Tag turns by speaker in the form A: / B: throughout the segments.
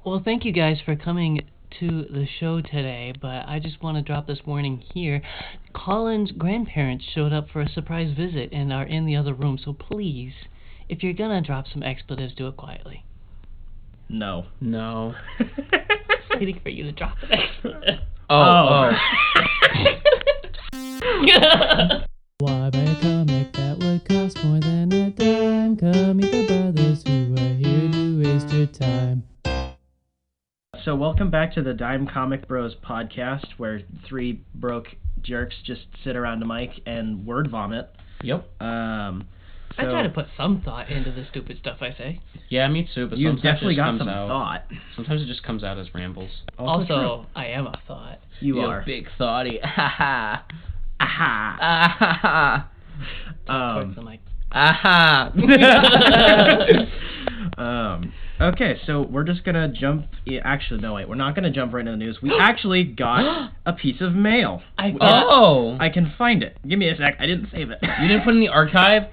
A: Well, thank you guys for coming to the show today, but I just want to drop this warning here. Colin's grandparents showed up for a surprise visit and are in the other room, so please, if you're gonna drop some expletives, do it quietly.
B: No.
C: No.
A: Waiting for you to drop an expletive.
C: Oh.
A: Why buy a comic that would cost more than a dime? Come meet the brothers who are here to waste your time.
B: So welcome back to the Dime Comic Bros podcast, where three broke jerks just sit around a mic and word vomit.
C: Yep.
A: I try to put some thought into the stupid stuff I say.
C: Yeah, me too, but
B: You
C: sometimes
B: definitely
C: it just
B: got
C: comes
B: some
C: out.
B: thought.
C: Sometimes it just comes out as rambles.
A: Also, I am a thought.
B: You are.
C: big thoughty. Aha.
B: Aha.
A: Towards the mic.
C: Aha.
B: Okay, so we're just gonna jump. Actually, no, wait. We're not gonna jump right into the news. We actually got a piece of mail.
A: I
B: can find it. Give me a sec. I didn't save it.
C: You didn't put it in the archive?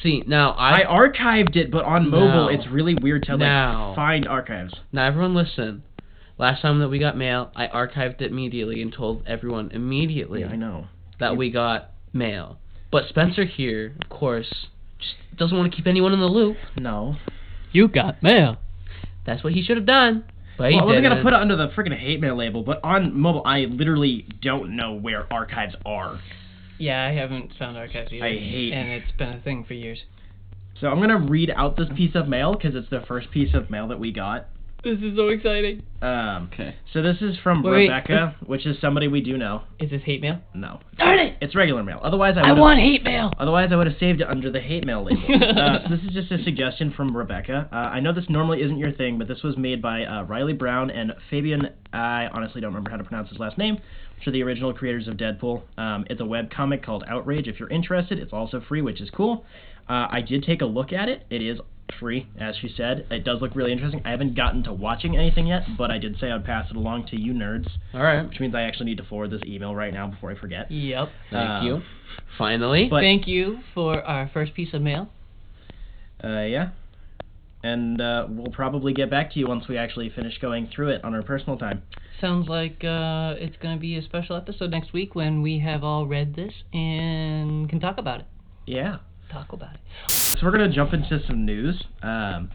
C: See, now
B: I archived it, but on mobile, it's really weird to find archives.
C: Now, everyone listen. Last time that we got mail, I archived it immediately and told everyone immediately
B: Yeah, I know.
C: that we got mail. But Spencer here, of course, just doesn't want to keep anyone in the loop.
B: No.
A: You got mail.
C: That's what he should have done. But he
B: I wasn't
C: didn't.
B: gonna put it under the freaking hate mail label, but on mobile, I literally don't know where archives are.
A: Yeah, I haven't found archives either. And it's been a thing for years.
B: So I'm gonna read out this piece of mail because it's the first piece of mail that we got.
A: This is so exciting.
B: Okay. So this is from
A: Wait.
B: Rebecca, which is somebody we do know.
A: Is this hate mail?
B: No.
A: Darn it!
B: It's regular mail. Otherwise,
A: I want hate mail!
B: Otherwise, I would have saved it under the hate mail label. So this is just a suggestion from Rebecca. I know this normally isn't your thing, but this was made by Riley Brown and Fabian, I honestly don't remember how to pronounce his last name, which are the original creators of Deadpool. It's a webcomic called Outrage. If you're interested, it's also free, which is cool. I did take a look at it. It is free, as she said. It does look really interesting. I haven't gotten to watching anything yet, but I did say I'd pass it along to you nerds.
C: Alright.
B: Which means I actually need to forward this email right now before I forget.
A: Yep.
C: Thank you. Finally.
A: Thank you for our first piece of mail.
B: Yeah. And we'll probably get back to you once we actually finish going through it on our personal time.
A: Sounds like it's going to be a special episode next week when we have all read this and can talk about it.
B: Yeah.
A: Talk about it.
B: So we're going to jump into some news. So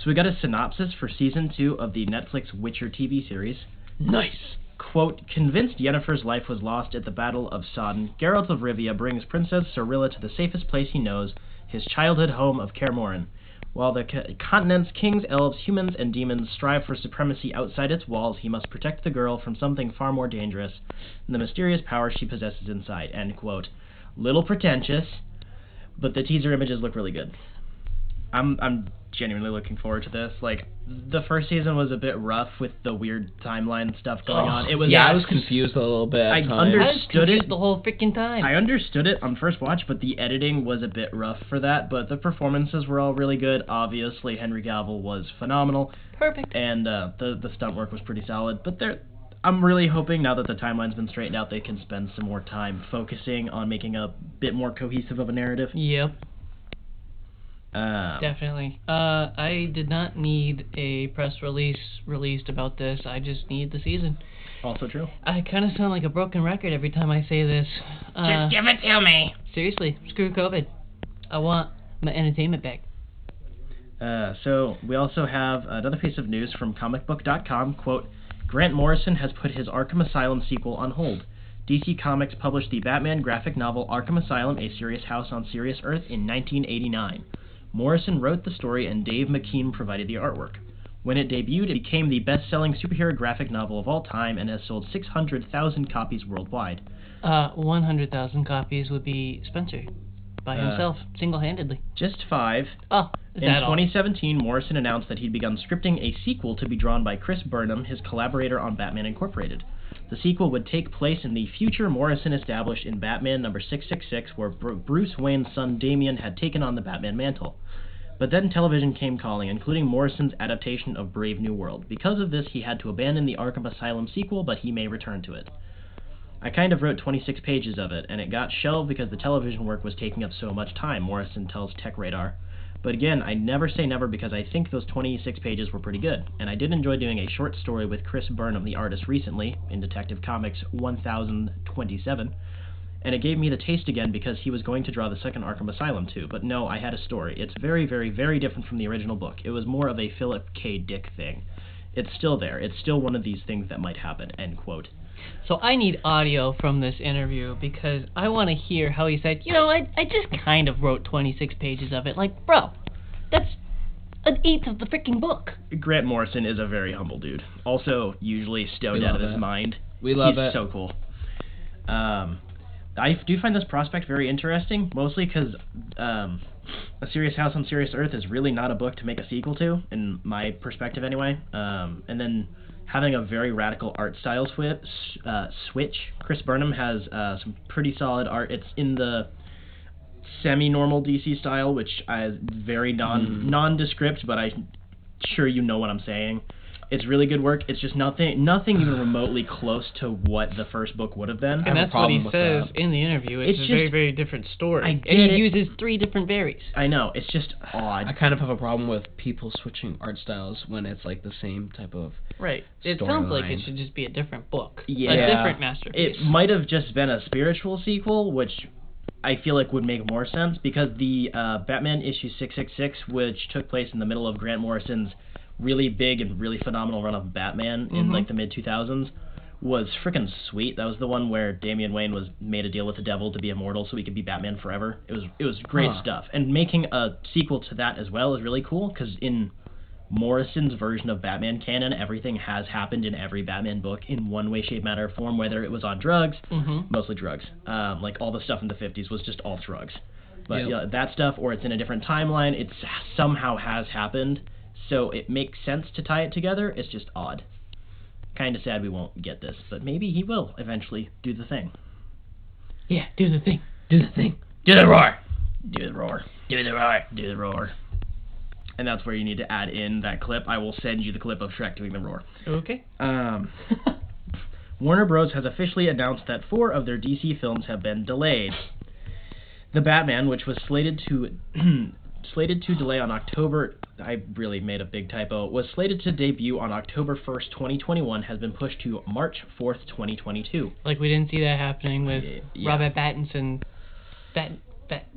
B: we got a synopsis for Season 2 of the Netflix Witcher TV series.
C: Nice.
B: Quote, convinced Yennefer's life was lost at the Battle of Sodden, Geralt of Rivia brings Princess Cirilla to the safest place he knows, his childhood home of Kaer Morhen. While the continent's kings, elves, humans, and demons strive for supremacy outside its walls, he must protect the girl from something far more dangerous than the mysterious power she possesses inside. End quote. Little pretentious, but the teaser images look really good. I'm genuinely looking forward to this. Like, the first season was a bit rough with the weird timeline stuff going on. It was
C: I was confused a little bit.
B: I understood it
A: the whole freaking time.
B: I understood it on first watch, but the editing was a bit rough for that. But the performances were all really good. Obviously, Henry Cavill was phenomenal.
A: Perfect.
B: And the stunt work was pretty solid. But I'm really hoping now that the timeline's been straightened out, they can spend some more time focusing on making a bit more cohesive of a narrative.
A: Yep. Definitely. I did not need a press release released about this. I just need the season.
B: Also true.
A: I kind of sound like a broken record every time I say this.
C: Just give it to me.
A: Seriously, screw COVID. I want my entertainment back.
B: So we also have another piece of news from comicbook.com. Quote, Grant Morrison has put his Arkham Asylum sequel on hold. DC Comics published the Batman graphic novel Arkham Asylum, A Serious House on Serious Earth in 1989. Morrison wrote the story and Dave McKean provided the artwork. When it debuted, it became the best-selling superhero graphic novel of all time and has sold 600,000 copies worldwide.
A: 100,000 copies would be Spencer, by himself, single-handedly.
B: Just 5.
A: Oh, is
B: In
A: that all?
B: 2017, Morrison announced that he'd begun scripting a sequel to be drawn by Chris Burnham, his collaborator on Batman Incorporated. The sequel would take place in the future Morrison established in Batman number 666, where Bruce Wayne's son Damian had taken on the Batman mantle. But then television came calling, including Morrison's adaptation of Brave New World. Because of this, he had to abandon the Arkham Asylum sequel, but he may return to it. I kind of wrote 26 pages of it, and it got shelved because the television work was taking up so much time, Morrison tells TechRadar. But again, I never say never because I think those 26 pages were pretty good. And I did enjoy doing a short story with Chris Burnham, the artist, recently in Detective Comics 1027. And it gave me the taste again because he was going to draw the second Arkham Asylum too. But no, I had a story. It's very, very, very different from the original book. It was more of a Philip K. Dick thing. It's still there. It's still one of these things that might happen, end quote.
A: So I need audio from this interview because I want to hear how he said, I just kind of wrote 26 pages of it. Like, bro, that's an eighth of the freaking book.
B: Grant Morrison is a very humble dude. Also, usually stoned out of his mind.
C: We love it.
B: He's so cool. I do find this prospect very interesting, mostly because A Serious House on Serious Earth is really not a book to make a sequel to, in my perspective anyway. And then having a very radical art style switch. Chris Burnham has some pretty solid art. It's in the semi-normal DC style, which is very nondescript, but I'm sure you know what I'm saying. It's really good work. It's just nothing even remotely close to what the first book would have been.
A: And that's what he says in the interview. It's a
B: just,
A: very, very different story.
B: And he
A: uses 3 different varies.
B: I know. It's just odd.
C: I kind of have a problem with people switching art styles when it's like the same type of
A: Right. It sounds like it should just be a different book.
B: Yeah.
A: A different masterpiece.
B: It might have just been a spiritual sequel, which I feel like would make more sense, because the Batman issue 666, which took place in the middle of Grant Morrison's really big and really phenomenal run of Batman in like the mid-2000s, was freaking sweet. That was the one where Damian Wayne made a deal with the devil to be immortal so he could be Batman forever. It was great stuff. And making a sequel to that as well is really cool, because in Morrison's version of Batman canon, everything has happened in every Batman book in one way, shape, matter, or form, whether it was on drugs, mostly drugs. Like all the stuff in the 50s was just all drugs. But that stuff, or it's in a different timeline, it somehow has happened. So it makes sense to tie it together. It's just odd. Kind of sad we won't get this, but maybe he will eventually do the thing.
A: Yeah, do the thing.
C: Do the thing.
B: Do the roar. Do the roar. Do the roar. Do the roar. And that's where you need to add in that clip. I will send you the clip of Shrek doing the roar.
A: Okay.
B: Warner Bros. Has officially announced that 4 of their DC films have been delayed. The Batman, which was slated to delay on October... I really made a big typo. Was slated to debut on October 1st, 2021, has been pushed to March 4th, 2022.
A: Like we didn't see that happening with Robert Pattinson.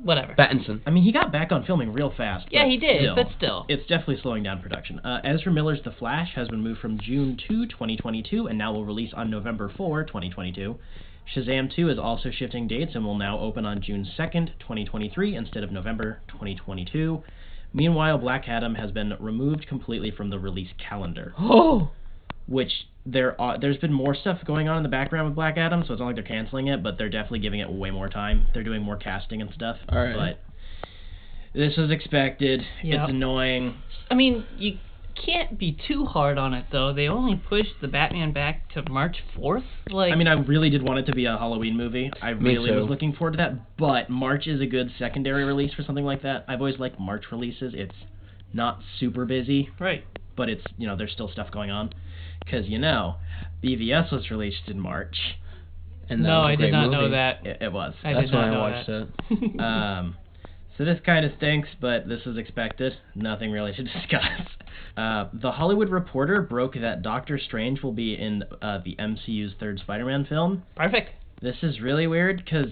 A: Whatever.
C: Pattinson.
B: I mean, he got back on filming real fast.
A: Yeah, he did, but still.
B: It's definitely slowing down production. Ezra Miller's The Flash has been moved from June 2, 2022, and now will release on November 4, 2022. Shazam 2 is also shifting dates and will now open on June 2nd, 2023, instead of November 2022. Meanwhile, Black Adam has been removed completely from the release calendar.
C: Oh!
B: Which, there's been more stuff going on in the background with Black Adam, so it's not like they're canceling it, but they're definitely giving it way more time. They're doing more casting and stuff.
C: All right.
B: But this was expected.
A: Yep.
B: It's annoying.
A: I mean, you can't be too hard on it, though. They only pushed the Batman back to March 4th. Like,
B: I mean, I really did want it to be a Halloween movie. I really
C: too.
B: was looking forward to that, but March is a good secondary release for something like that. I've always liked March releases. It's not super busy.
A: Right.
B: But it's, there's still stuff going on. Because, BVS was released in March.
C: And
A: no, I did not know that.
B: It was.
C: That's when I watched it.
B: So this kind of stinks, but this is expected. Nothing really to discuss. The Hollywood Reporter broke that Doctor Strange will be in the MCU's third Spider-Man film.
A: Perfect.
B: This is really weird, because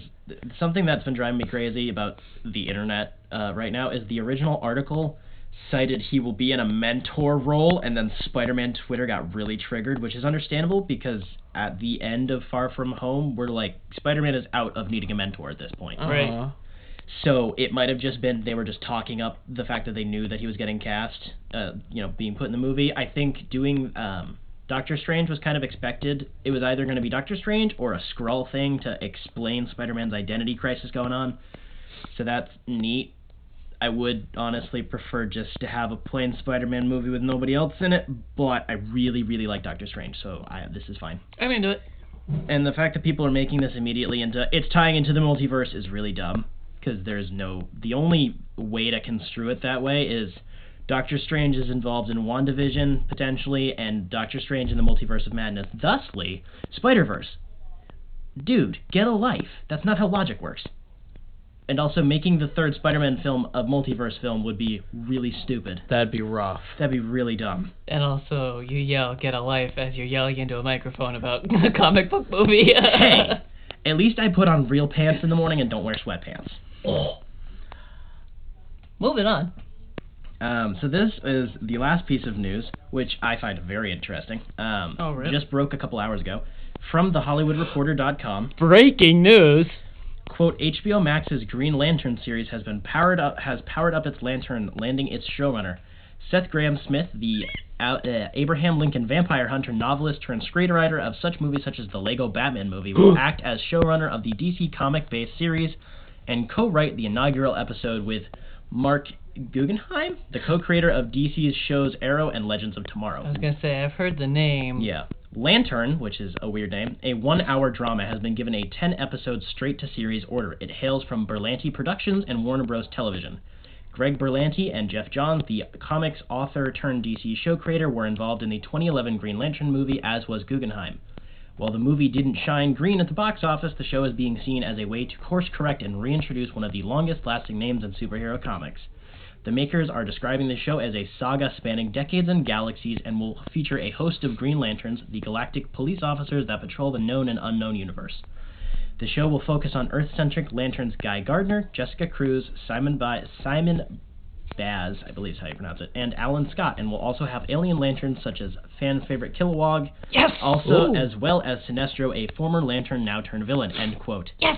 B: something that's been driving me crazy about the internet right now is the original article cited he will be in a mentor role, and then Spider-Man Twitter got really triggered, which is understandable, because at the end of Far From Home, we're like, Spider-Man is out of needing a mentor at this point.
A: Right.
B: So it might have just been they were just talking up the fact that they knew that he was getting cast, being put in the movie. I think doing Doctor Strange was kind of expected. It was either going to be Doctor Strange or a Skrull thing to explain Spider-Man's identity crisis going on. So that's neat. I would honestly prefer just to have a plain Spider-Man movie with nobody else in it, but I really, really like Doctor Strange, so this is fine.
A: I'm into it.
B: And the fact that people are making this immediately it's tying into the multiverse is really dumb. Because the only way to construe it that way is Doctor Strange is involved in WandaVision, potentially, and Doctor Strange in the Multiverse of Madness, thusly, Spider-Verse. Dude, get a life. That's not how logic works. And also, making the third Spider-Man film a multiverse film would be really stupid.
C: That'd be rough.
B: That'd be really dumb.
A: And also, you yell, "Get a life," as you're yelling into a microphone about a comic book movie.
B: Hey, at least I put on real pants in the morning and don't wear sweatpants.
A: Moving on.
B: So this is the last piece of news, which I find very interesting.
A: Oh, really?
B: Just broke a couple hours ago. From thehollywoodreporter.com.
A: Breaking news.
B: Quote, HBO Max's Green Lantern series has powered up its lantern, landing its showrunner. Seth Grahame-Smith, the Abraham Lincoln vampire hunter, novelist turned screenwriter of such movies such as the Lego Batman movie, will act as showrunner of the DC comic-based series and co-write the inaugural episode with Mark Guggenheim, the co-creator of DC's shows Arrow and Legends of Tomorrow.
A: I was going to say, I've heard the name.
B: Yeah. Lantern, which is a weird name, a 1-hour drama, has been given a 10-episode straight-to-series order. It hails from Berlanti Productions and Warner Bros. Television. Greg Berlanti and Jeff Johns, the comics author-turned-DC show creator, were involved in the 2011 Green Lantern movie, as was Guggenheim. While the movie didn't shine green at the box office, the show is being seen as a way to course-correct and reintroduce one of the longest-lasting names in superhero comics. The makers are describing the show as a saga spanning decades and galaxies and will feature a host of Green Lanterns, the galactic police officers that patrol the known and unknown universe. The show will focus on Earth-centric Lanterns Guy Gardner, Jessica Cruz, Simon Baz, I believe is how you pronounce it, and Alan Scott, and will also have alien lanterns such as fan favorite Kilowog,
A: Yes!
B: also
A: Ooh.
B: as well as Sinestro, a former Lantern now turned villain, end quote.
A: Yes!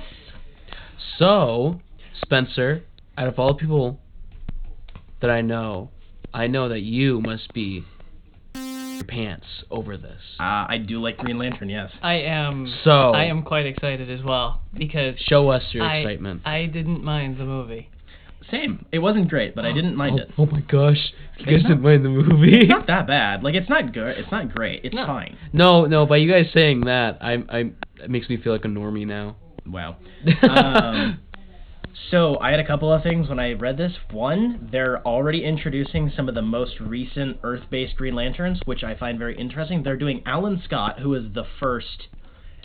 C: So, Spencer, out of all the people that I know that you must be your pants over this.
B: I do like Green Lantern, yes.
A: I am quite excited as well, because
C: Show us your excitement.
A: I didn't mind the movie.
B: Same. It wasn't great, but I didn't mind it.
C: Oh my gosh. You guys
B: It's
C: didn't mind the movie?
B: It's not that bad. Like, it's not good. It's not great. It's
A: No.
B: fine.
C: No, by you guys saying that, it makes me feel like a normie now.
B: Wow. So, I had a couple of things when I read this. One, they're already introducing some of the most recent Earth-based Green Lanterns, which I find very interesting. They're doing Alan Scott, who was the first,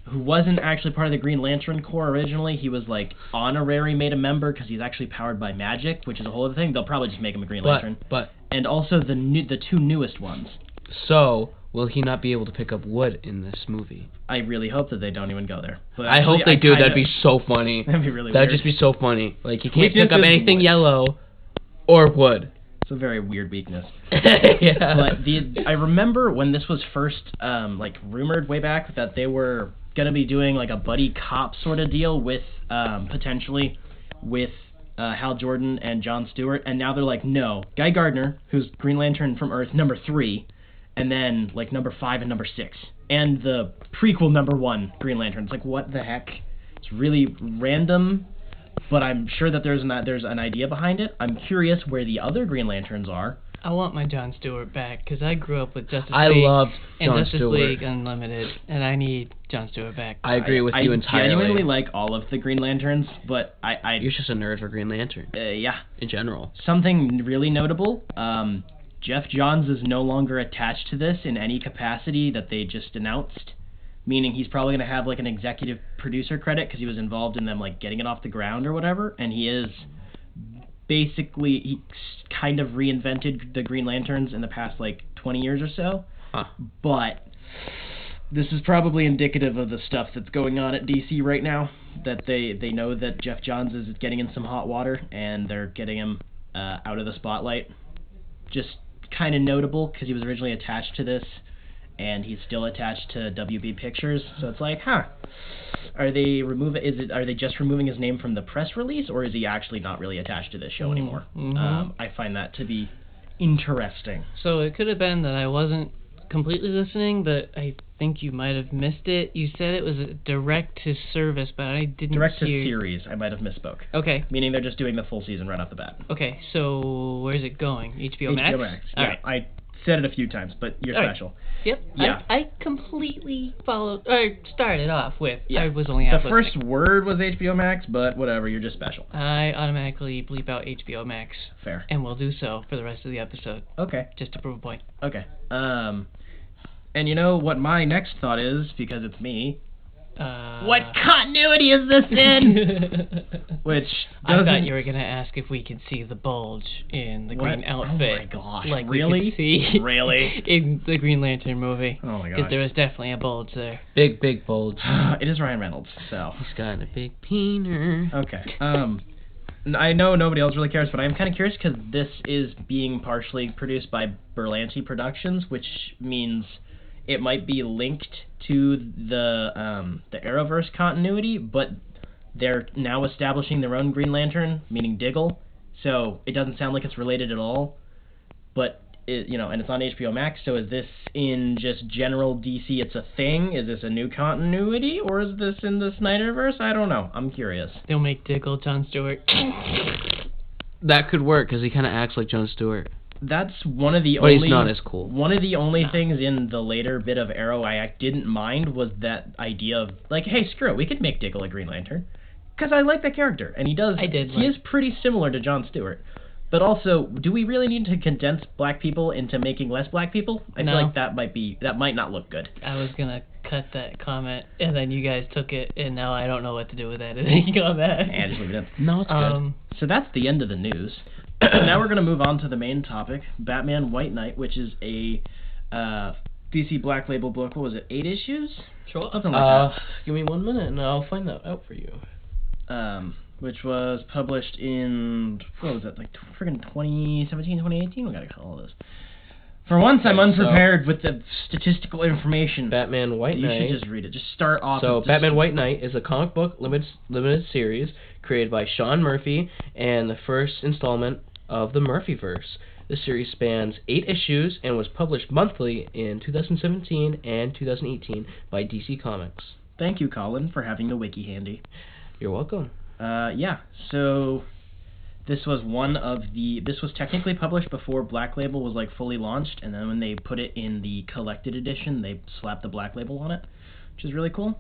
B: who wasn't actually part of the Green Lantern Corps originally. He was, like, honorary made a member because he's actually powered by magic, which is a whole other thing. They'll probably just make him a Green Lantern. And also the two newest ones.
C: So, will he not be able to pick up wood in this movie?
B: I really hope that they don't even go there. But
C: I hope they do. That'd be so funny.
B: That'd be really
C: That'd
B: weird.
C: just be so funny. Like, he can't
B: Weakness
C: pick up
B: is
C: anything
B: wood.
C: yellow or wood.
B: It's a very weird weakness.
C: Yeah.
B: But I remember when this was first rumored way back that they were gonna be doing like a buddy cop sort of deal with potentially with Hal Jordan and Jon Stewart, and now they're like, no, Guy Gardner, who's Green Lantern from Earth number 3, and then like number 5 and number 6, and the prequel number 1 Green Lantern. It's like, what the heck? It's really random, but I'm sure that there's an idea behind it. I'm curious where the other Green Lanterns are.
A: I want my Jon Stewart back, because I grew up with Justice
C: I
A: League
C: loved
A: and
C: Jon
A: Justice
C: Stewart.
A: League Unlimited, and I need Jon Stewart back.
C: I agree with you entirely.
B: I genuinely like all of the Green Lanterns, but
C: You're just a nerd for Green Lantern.
B: Yeah.
C: In general.
B: Something really notable, Jeff Johns is no longer attached to this in any capacity that they just announced, meaning he's probably going to have like an executive producer credit because he was involved in them like getting it off the ground or whatever, and he kind of reinvented the Green Lanterns in the past like 20 years or so.
C: Huh.
B: But this is probably indicative of the stuff that's going on at DC right now, that they know that Jeff Johns is getting in some hot water and they're getting him out of the spotlight. Just kind of notable because he was originally attached to this and he's still attached to WB Pictures, so it's like, are they just removing his name from the press release, or is he actually not really attached to this show anymore?
A: Mm-hmm.
B: I find that to be interesting.
A: So it could have been that I wasn't completely listening, but I think you might have missed it. You said it was a direct-to-service, but I didn't
B: Direct-to-series, I might have misspoke.
A: Okay.
B: Meaning they're just doing the full season right off the bat.
A: Okay, so where's it going? HBO Max?
B: HBO Max, yeah.
A: All right.
B: I said it a few times, but you're
A: All right.
B: special.
A: Yep.
B: Yeah.
A: I completely started off with,
B: Yeah.
A: I was only half
B: The first word was HBO Max, but whatever, you're just special.
A: I automatically bleep out HBO Max.
B: Fair.
A: And will do so for the rest of the episode,
B: Okay.
A: just to prove a point.
B: Okay. And you know what my next thought is, because it's me, What continuity is this in? Which
A: I
B: doesn't...
A: thought you were gonna ask if we could see the bulge in the green outfit.
B: Oh my gosh!
A: Like
B: really?
A: we could see
B: really?
A: in the Green Lantern movie.
B: Oh my gosh!
A: Because there was definitely a bulge there.
C: Big bulge.
B: It is Ryan Reynolds, so
C: He's got a big peener.
B: okay. I know nobody else really cares, but I'm kind of curious because this is being partially produced by Berlanti Productions, which means it might be linked to the Arrowverse continuity, but they're now establishing their own Green Lantern, meaning Diggle. So it doesn't sound like it's related at all. But and it's on HBO Max. So is this in just general DC? It's a thing. Is this a new continuity, or is this in the Snyderverse? I don't know. I'm curious.
A: They'll make Diggle Jon Stewart.
C: That could work because he kind of acts like Jon Stewart.
B: That's one of the
C: But
B: only.
C: he's not as cool.
B: One of the only things in the later bit of Arrow I didn't mind was that idea of like, hey, screw it, we could make Diggle a Green Lantern, because I like that character, and he does. He is pretty similar to Jon Stewart. But also, do we really need to condense black people into making less black people? I feel like that might not look good.
A: I was gonna cut that comment, and then you guys took it, and now I don't know what to do with editing on that.
B: And just leave it in.
C: No, it's good.
B: So that's the end of the news. Now we're going to move on to the main topic, Batman White Knight, which is a DC Black Label book. What was it, 8 issues?
A: Sure.
B: Something like that.
C: Give me 1 minute and I'll find that out for you.
B: Which was published in, what was it, like friggin' 2017, 2018? We got to call all this. For once, I'm unprepared with the statistical information.
C: Batman White Knight.
B: You should just read it. Just start off.
C: So, Batman White Knight is a comic book limited series created by Sean Murphy and the first installment of the Murphyverse. This series spans 8 issues and was published monthly in 2017 and 2018 by DC Comics.
B: Thank you, Colin, for having the wiki handy.
C: You're welcome.
B: Yeah, so this was this was technically published before Black Label was like fully launched, and then when they put it in the collected edition, they slapped the Black Label on it, which is really cool.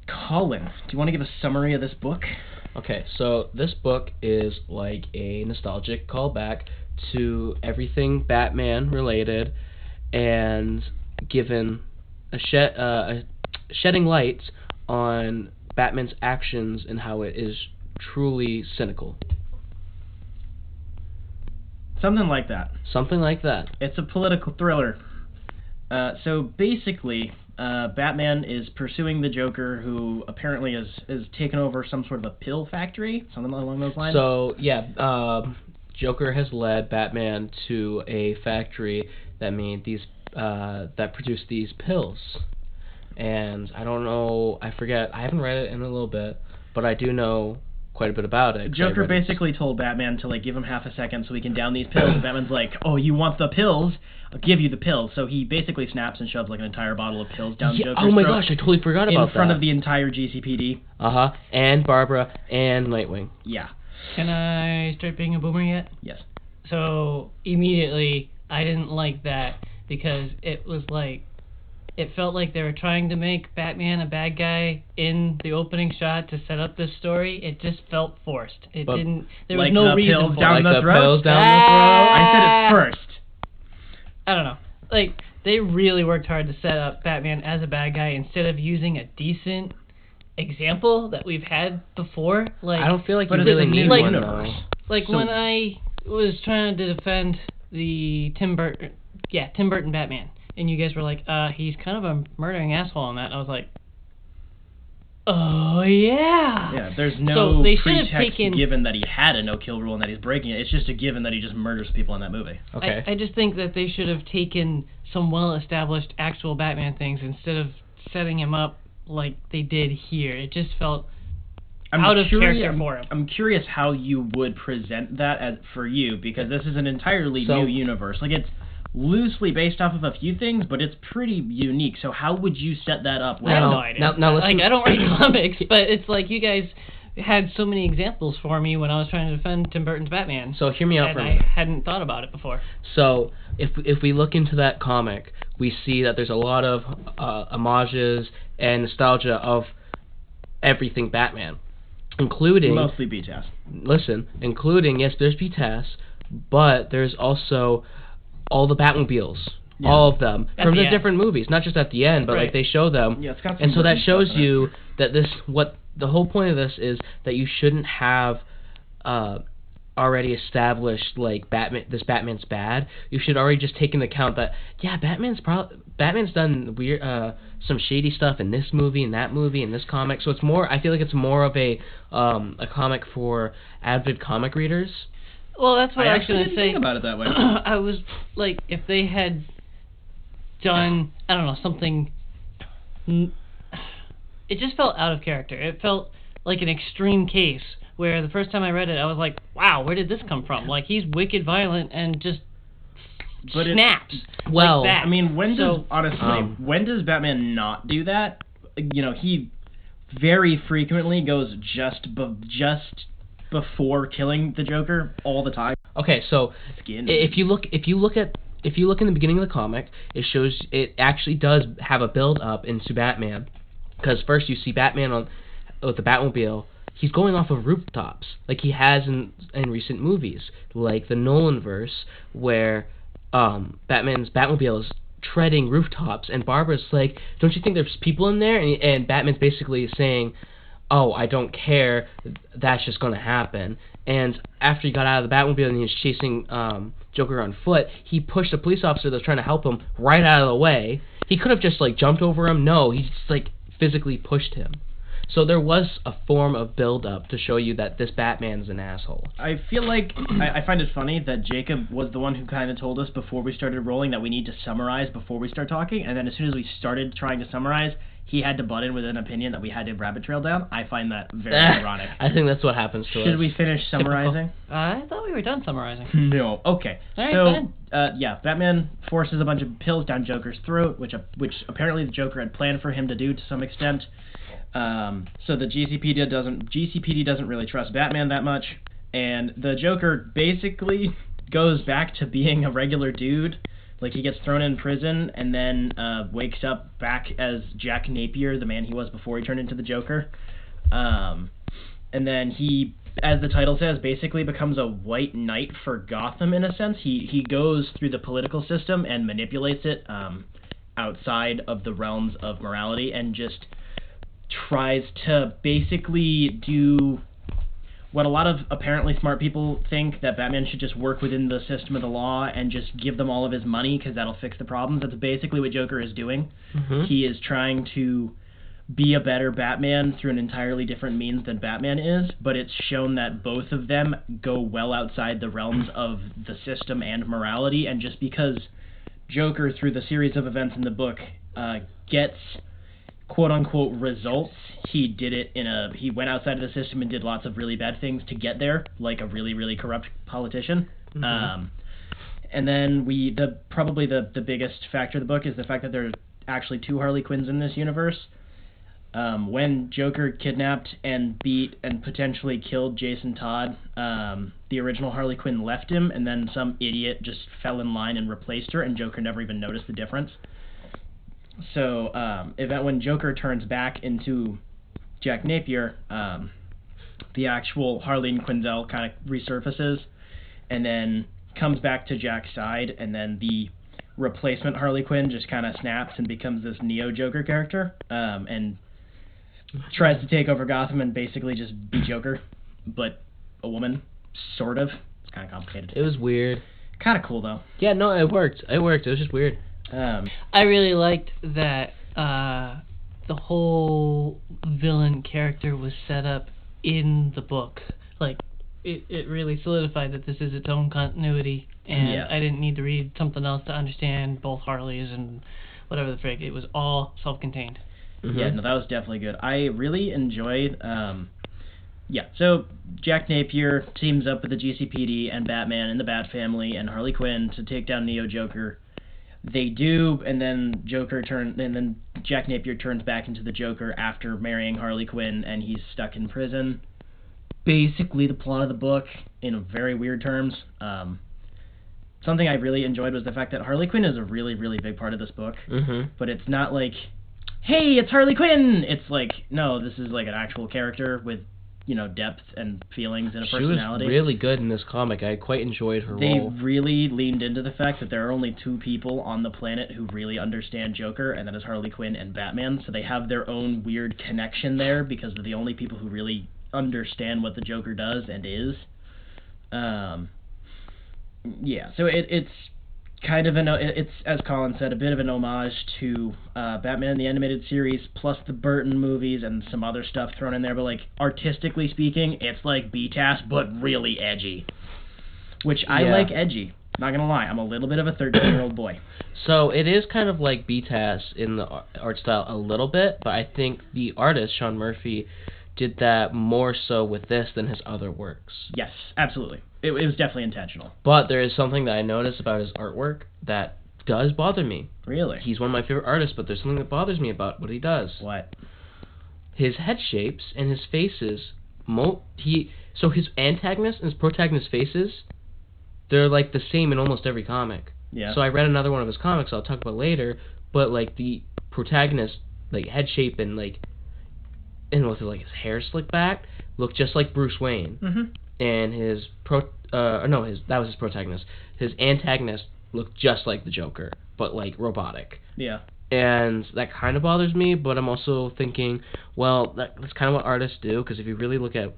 B: Colin, do you want to give a summary of this book?
C: Okay, so this book is like a nostalgic callback to everything Batman related, and given a shedding light on Batman's actions and how it is truly cynical.
B: Something like that.
C: Something like that.
B: It's a political thriller. So basically, Batman is pursuing the Joker, who apparently is taken over some sort of a pill factory, something along those lines.
C: So yeah, Joker has led Batman to a factory that made these that produced these pills. And I don't know, I forget, I haven't read it in a little bit, but I do know quite a bit about it.
B: Joker basically told Batman to like give him half a second so he can down these pills, and Batman's like, oh, you want the pills? I'll give you the pills. So he basically snaps and shoves like an entire bottle of pills down Joker's
C: oh my
B: throat.
C: gosh, I totally forgot about that.
B: In front of the entire GCPD.
C: Uh-huh, and Barbara, and Nightwing.
B: Yeah.
A: Can I start being a boomer yet?
B: Yes.
A: So, immediately, I didn't like that, because it was like, it felt like they were trying to make Batman a bad guy in the opening shot to set up this story. It just felt forced. It didn't. There was no reason for it.
C: Like the pills down the throat.
B: I said it first.
A: I don't know. Like, they really worked hard to set up Batman as a bad guy instead of using a decent example that we've had before. Like,
C: I don't feel like you really need one, though.
A: Like, when I was trying to defend the Tim Burton Batman, and you guys were like, he's kind of a murdering asshole in that. And I was like, oh, yeah.
B: Yeah, there's no pretext given that he had a no-kill rule and that he's breaking it. It's just a given that he just murders people in that movie.
C: Okay.
A: I just think that they should have taken some well-established actual Batman things instead of setting him up like they did here. It just felt out of character for him.
B: I'm curious how you would present that for you, because this is an entirely new universe. Like, it's loosely based off of a few things, but it's pretty unique. So how would you set that up?
A: I have no idea.
C: Now listen.
A: I don't write comics, but it's like you guys had so many examples for me when I was trying to defend Tim Burton's Batman.
C: So hear me out for a
A: minute.
C: minute.
A: I hadn't thought about it before.
C: So if we look into that comic, we see that there's a lot of homages and nostalgia of everything Batman, including
B: mostly BTAS.
C: Including, yes, there's BTAS, but there's also all the Batmobiles, all of them
A: At
C: from
A: the
C: the
A: end.
C: different movies, not just at the end, but
A: Right.
C: like they show them.
B: Yeah, it's got some
C: and so that
B: important
C: shows
B: stuff in it.
C: you that the whole point of this is that you shouldn't have already established like this Batman's bad. You should already just take into account that Batman's done weird some shady stuff in this movie and that movie and this comic. So I feel like it's more of a comic for avid comic readers.
A: Well, that's what I was
B: actually
A: going to
B: didn't
A: say.
B: think about it that way.
A: I was like, if they had done, I don't know, something. It just felt out of character. It felt like an extreme case where the first time I read it, I was like, wow, where did this come from? Like, he's wicked violent and just snaps.
C: Well,
A: like that.
B: I mean, when
A: So,
B: does Batman not do that? You know, he very frequently goes just before killing the Joker all the time.
C: Okay, so if you look in the beginning of the comic, it actually does have a build up into Batman, because first you see Batman with the Batmobile. He's going off of rooftops like he has in recent movies, like the Nolan verse, where Batman's Batmobile is treading rooftops, and Barbara's like, "Don't you think there's people in there?" And Batman's basically saying, "Oh, I don't care. That's just gonna happen." And after he got out of the Batmobile and he was chasing Joker on foot, he pushed a police officer that was trying to help him right out of the way. He could have just like jumped over him. No, he just like physically pushed him. So there was a form of build-up to show you that this Batman's an asshole.
B: I feel like I find it funny that Jacob was the one who kind of told us before we started rolling that we need to summarize before we start talking, and then as soon as we started trying to summarize, he had to butt in with an opinion that we had to rabbit trail down. I find that very ironic.
C: I think that's what happens to us.
B: Should we finish summarizing?
A: I thought we were done summarizing.
B: No. Okay.
A: All right,
B: Batman forces a bunch of pills down Joker's throat, which apparently the Joker had planned for him to do to some extent. So the GCPD doesn't really trust Batman that much, and the Joker basically goes back to being a regular dude. Like, he gets thrown in prison and then wakes up back as Jack Napier, the man he was before he turned into the Joker. And then he, as the title says, basically becomes a white knight for Gotham in a sense. He goes through the political system and manipulates it outside of the realms of morality, and just tries to basically do what a lot of apparently smart people think, that Batman should just work within the system of the law and just give them all of his money because that'll fix the problems. That's basically what Joker is doing.
C: Mm-hmm.
B: He is trying to be a better Batman through an entirely different means than Batman is, but it's shown that both of them go well outside the realms of the system and morality, and just because Joker, through the series of events in the book, gets quote-unquote results, he went outside of the system and did lots of really bad things to get there, like a really, really corrupt politician.
C: Mm-hmm.
B: And then probably the biggest factor of the book is the fact that there's actually two Harley Quinns in this universe. When Joker kidnapped and beat and potentially killed Jason Todd, the original Harley Quinn left him, and then some idiot just fell in line and replaced her, and Joker never even noticed the difference. So, when Joker turns back into Jack Napier, the actual Harleen Quinzel kind of resurfaces, and then comes back to Jack's side, and then the replacement Harley Quinn just kind of snaps and becomes this Neo-Joker character, and tries to take over Gotham and basically just be Joker, but a woman, sort of. It's kind of complicated.
C: It was weird.
B: Kind of cool, though.
C: Yeah, no, it worked. It was just weird.
A: I really liked that the whole villain character was set up in the book. Like, it really solidified that this is its own continuity, and I didn't need to read something else to understand both Harleys and whatever the frig. It was all self-contained.
C: Mm-hmm.
B: Yeah, no, that was definitely good. I really enjoyed, so Jack Napier teams up with the GCPD and Batman and the Bat Family and Harley Quinn to take down Neo-Joker. They do, and then Jack Napier turns back into the Joker after marrying Harley Quinn, and he's stuck in prison. Basically, the plot of the book, in very weird terms. Something I really enjoyed was the fact that Harley Quinn is a really, really big part of this book.
C: Mm-hmm.
B: But it's not like, hey, it's Harley Quinn! It's like, no, this is like an actual character with depth and feelings and a
C: She
B: personality.
C: was really good in this comic. I quite enjoyed her role.
B: They really leaned into the fact that there are only 2 people on the planet who really understand Joker, and that is Harley Quinn and Batman. So they have their own weird connection there because they're the only people who really understand what the Joker does and is. Yeah, so it's kind of it's, as Colin said, a bit of an homage to Batman the Animated Series, plus the Burton movies and some other stuff thrown in there, but like artistically speaking, it's like BTAS, but really edgy. Which I like edgy. Not gonna lie, I'm a little bit of a 13-year-old boy.
C: So it is kind of like BTAS in the art style a little bit, but I think the artist, Sean Murphy, did that more so with this than his other works.
B: Yes, absolutely. It was definitely intentional.
C: But there is something that I noticed about his artwork that does bother me.
B: Really?
C: He's one of my favorite artists, but there's something that bothers me about what he does.
B: What?
C: His head shapes and his faces, so his antagonist and his protagonist faces, they're like the same in almost every comic.
B: Yeah.
C: So I read another one of his comics I'll talk about later, but like the protagonist, like head shape and like, and with like his hair slicked back, look just like Bruce Wayne.
B: Mm-hmm.
C: And his that was his protagonist. His antagonist looked just like the Joker, but like robotic.
B: Yeah.
C: And that kind of bothers me, but I'm also thinking, well, that's kind of what artists do, because if you really look at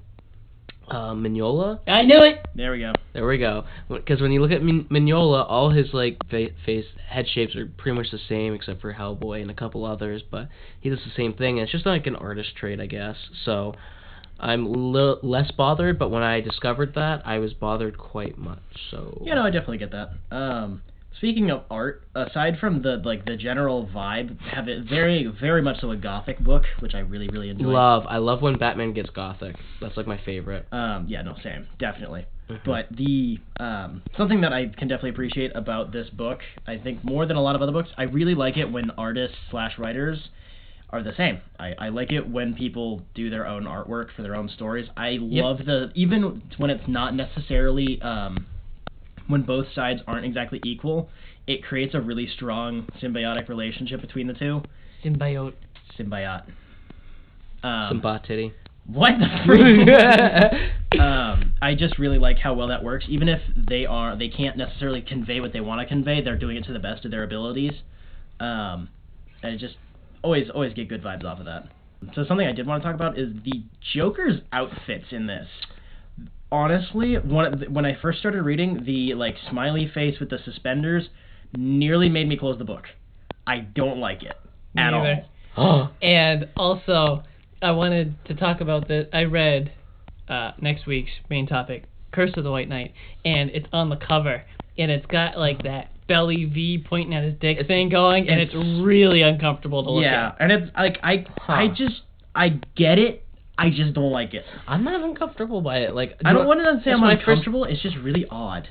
C: Mignola...
A: I knew it!
B: There we go.
C: There we go. Because when you look at Mignola, all his like face head shapes are pretty much the same, except for Hellboy and a couple others, but he does the same thing, and it's just like an artist trait, I guess. So I'm less bothered, but when I discovered that, I was bothered quite much. So
B: yeah, no, I definitely get that. Speaking of art, aside from the general vibe, have it very, very much so a gothic book, which I really, really enjoy.
C: I love when Batman gets gothic. That's like my favorite.
B: Yeah, no, same, definitely.
C: Mm-hmm.
B: But the something that I can definitely appreciate about this book, I think more than a lot of other books, I really like it when artists/writers are the same. I like it when people do their own artwork for their own stories. I love even when it's not necessarily when both sides aren't exactly equal, it creates a really strong symbiotic relationship between the two.
A: Symbiote.
C: Symbiote.
B: What the freak? I just really like how well that works. Even if they can't necessarily convey what they want to convey, they're doing it to the best of their abilities. And it just always get good vibes off of that. So something I did want to talk about is the Joker's outfits in this. Honestly, when I first started reading, the like smiley face with the suspenders nearly made me close the book. I don't like it at all.
A: And also, I wanted to talk about this. I read next week's main topic, Curse of the White Knight, and it's on the cover, and it's got like that belly V pointing at his dick thing going, and it's really uncomfortable to look at.
B: Yeah, and it's like I get it. I just don't like it.
C: I'm not uncomfortable by it. Like
B: I don't want to say I'm uncomfortable. It's just really odd.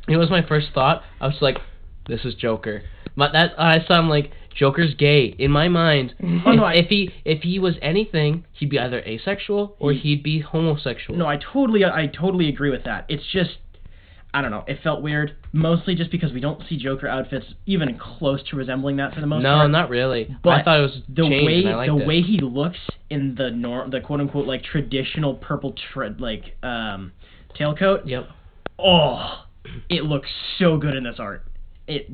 C: It was my first thought. I was like, "This is Joker." I saw him like Joker's gay in my mind.
B: Oh no!
C: If he was anything, he'd be either asexual or he'd be homosexual.
B: No, I totally agree with that. It's just, I don't know. It felt weird, mostly just because we don't see Joker outfits even close to resembling that for the most part.
C: No, not really.
B: But
C: I thought it was changed, and I liked it.
B: way he looks in the quote unquote like traditional purple tailcoat.
C: Yep.
B: Oh, it looks so good in this art. It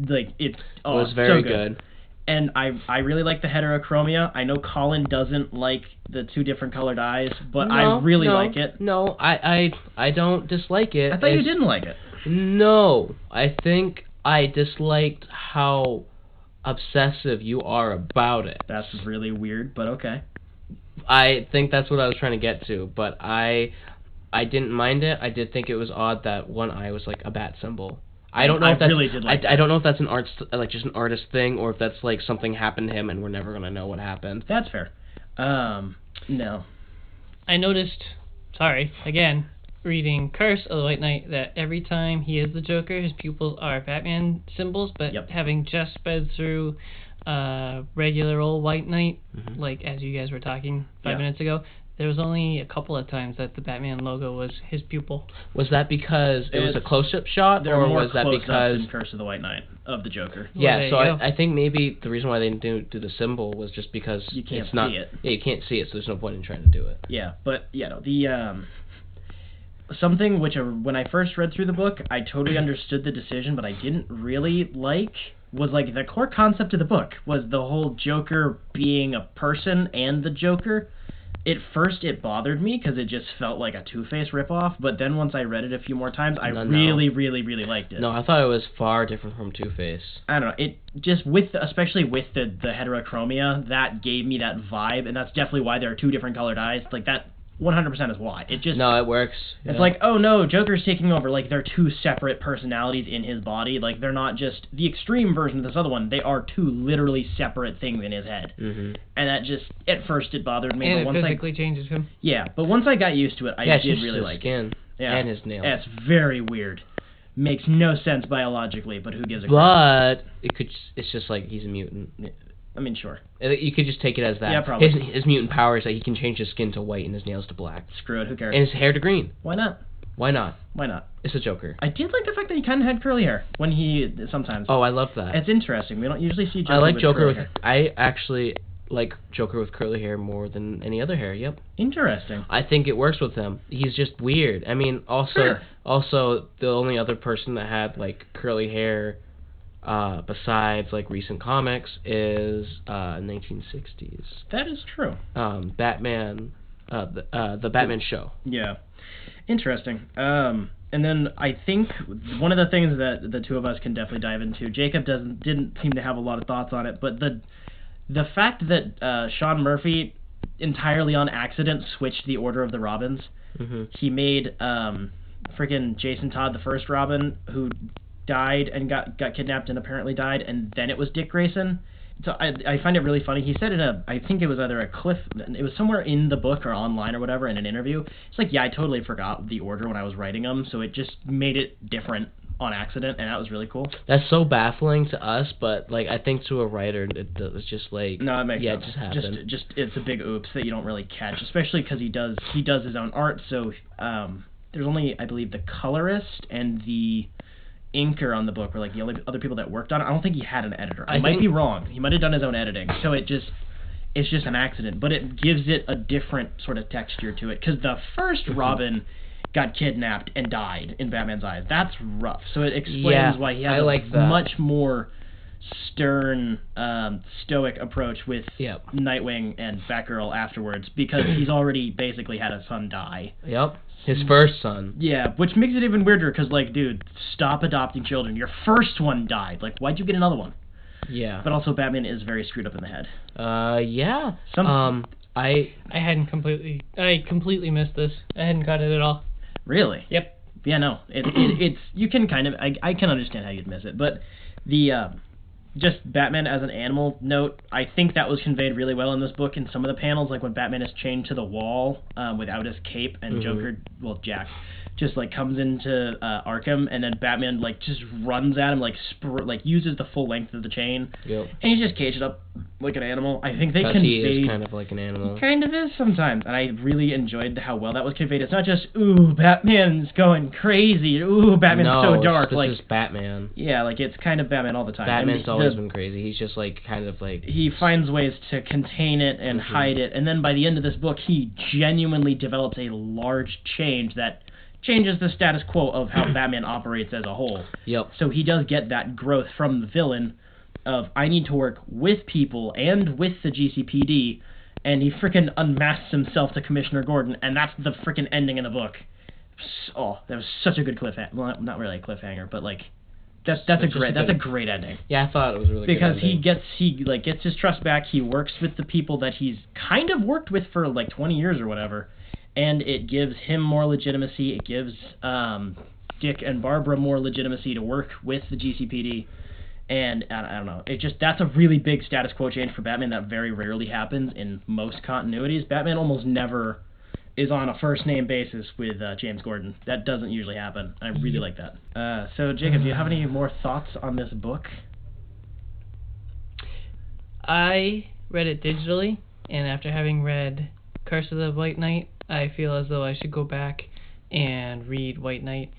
B: was
C: very
B: so good. And I really like the heterochromia. I know Colin doesn't like the 2 different colored eyes, but I really like it.
C: No, I don't dislike it.
B: I thought you didn't like it.
C: No, I think I disliked how obsessive you are about it.
B: That's really weird, but okay.
C: I think that's what I was trying to get to, but I didn't mind it. I did think it was odd that one eye was like a bat symbol. I don't know if that's,
B: really did like
C: I don't know if that's just an artist thing, or if that's like something happened to him and we're never gonna know what happened.
B: That's fair. No.
A: I noticed, again, reading Curse of the White Knight, that every time he is the Joker, his pupils are Batman symbols, but having just sped through regular old White Knight, like as you guys were talking 5 minutes ago, There was only a couple of times that the Batman logo was his pupil.
C: Was that because it was a close-up shot, or was that because
B: in Curse of the White Knight of the Joker?
C: Yeah, so I think maybe the reason why they didn't do the symbol was just because
B: you can't
C: see
B: it.
C: Yeah, you can't see it, so there's no point in trying to do it.
B: Yeah, but no, the something which when I first read through the book, I totally understood the decision, but I didn't really like was like the core concept of the book was the whole Joker being a person and the Joker. At first, it bothered me because it just felt like a Two-Face ripoff, but then once I read it a few more times, I really liked it.
C: No, I thought it was far different from Two-Face.
B: I don't know, it just, especially with the heterochromia, that gave me that vibe, and that's definitely why there are two different colored eyes. Like, that 100% is why. It just...
C: No, it works.
B: It's like, oh no, Joker's taking over. Like, they're two separate personalities in his body. Like, they're not just the extreme version of this other one. They are two literally separate things in his head.
C: Mm-hmm.
B: And that just, at first it bothered me.
A: And
B: but
A: it physically changes him.
B: Yeah, but once I got used to it, I did really like
C: skin and his nails.
B: Yeah, it's very weird. Makes no sense biologically, but who gives a
C: crap? But it's just like he's a mutant.
B: Yeah. I mean, sure.
C: You could just take it as that.
B: Yeah, probably.
C: His mutant power is that he can change his skin to white and his nails to black.
B: Screw it, who cares?
C: And his hair to green.
B: Why not?
C: Why not?
B: Why not?
C: It's a Joker.
B: I did like the fact that he kind of had curly hair when he sometimes.
C: Oh, I love that.
B: It's interesting. We don't usually see Joker.
C: I like
B: with
C: Joker
B: curly
C: with.
B: hair.
C: I actually like Joker with curly hair more than any other hair. Yep.
B: Interesting.
C: I think it works with him. He's just weird. I mean, also the only other person that had like curly hair, besides like recent comics, is 1960s.
B: That is true.
C: Batman, the Batman show.
B: Yeah. Interesting. And then I think one of the things that the two of us can definitely dive into, Jacob didn't seem to have a lot of thoughts on it, but the fact that Sean Murphy entirely on accident switched the order of the Robins.
C: Mm-hmm.
B: He made freaking Jason Todd the first Robin, who died and got kidnapped and apparently died, and then it was Dick Grayson. So I find it really funny. He said I think it was either it was somewhere in the book or online or whatever in an interview. It's like, yeah, I totally forgot the order when I was writing them, so it just made it different on accident, and that was really cool.
C: That's so baffling to us, but like I think to a writer, it's just like
B: no, it makes sense.
C: It just happened.
B: Just it's a big oops that you don't really catch, especially because he does his own art. So there's only, I believe, the colorist and the inker on the book were like the only other people that worked on it. I don't think he had an editor. I might be wrong. He might have done his own editing. So it's just an accident, but it gives it a different sort of texture to it, because the first Robin got kidnapped and died in Batman's eyes. That's rough. So it explains why he has much more stern, stoic approach with Nightwing and Batgirl afterwards, because he's already basically had a son die.
C: Yep. His first son.
B: Yeah, which makes it even weirder, because, like, dude, stop adopting children. Your first one died. Like, why'd you get another one?
C: Yeah.
B: But also, Batman is very screwed up in the head.
C: Yeah.
A: I completely missed this. I hadn't got it at all.
B: Really?
A: Yep.
B: Yeah, no. It's you can kind of, I can understand how you'd miss it, but the, just Batman as an animal note, I think that was conveyed really well in this book in some of the panels, like when Batman is chained to the wall without his cape, and Joker, Jack, just like comes into Arkham, and then Batman like just runs at him, like uses the full length of the chain, and he's just caged up like an animal. I think they conveyed...
C: he is kind of like an animal.
B: He kind of is sometimes, and I really enjoyed how well that was conveyed. It's not just, ooh, Batman's going crazy, ooh, Batman's so dark.
C: This is Batman.
B: Yeah, like it's kind of Batman all the time.
C: Batman's always been crazy. He's just like kind of like...
B: He finds ways to contain it and hide it, and then by the end of this book, he genuinely develops a large change that changes the status quo of how Batman operates as a whole.
C: Yep.
B: So he does get that growth from the villain of, I need to work with people and with the GCPD, and he frickin' unmasks himself to Commissioner Gordon, and that's the frickin' ending of the book. Oh, that was such a good cliffhanger. Well, not really a cliffhanger, but like that's a great ending.
C: Yeah, I thought it was really
B: because
C: good
B: he gets his trust back. He works with the people that he's kind of worked with for like 20 years or whatever. And it gives him more legitimacy. It gives Dick and Barbara more legitimacy to work with the GCPD. And I don't know. That's a really big status quo change for Batman that very rarely happens in most continuities. Batman almost never is on a first name basis with James Gordon. That doesn't usually happen. I really like that. So Jacob, do you have any more thoughts on this book?
A: I read it digitally, and after having read Curse of the White Knight, I feel as though I should go back and read White Knight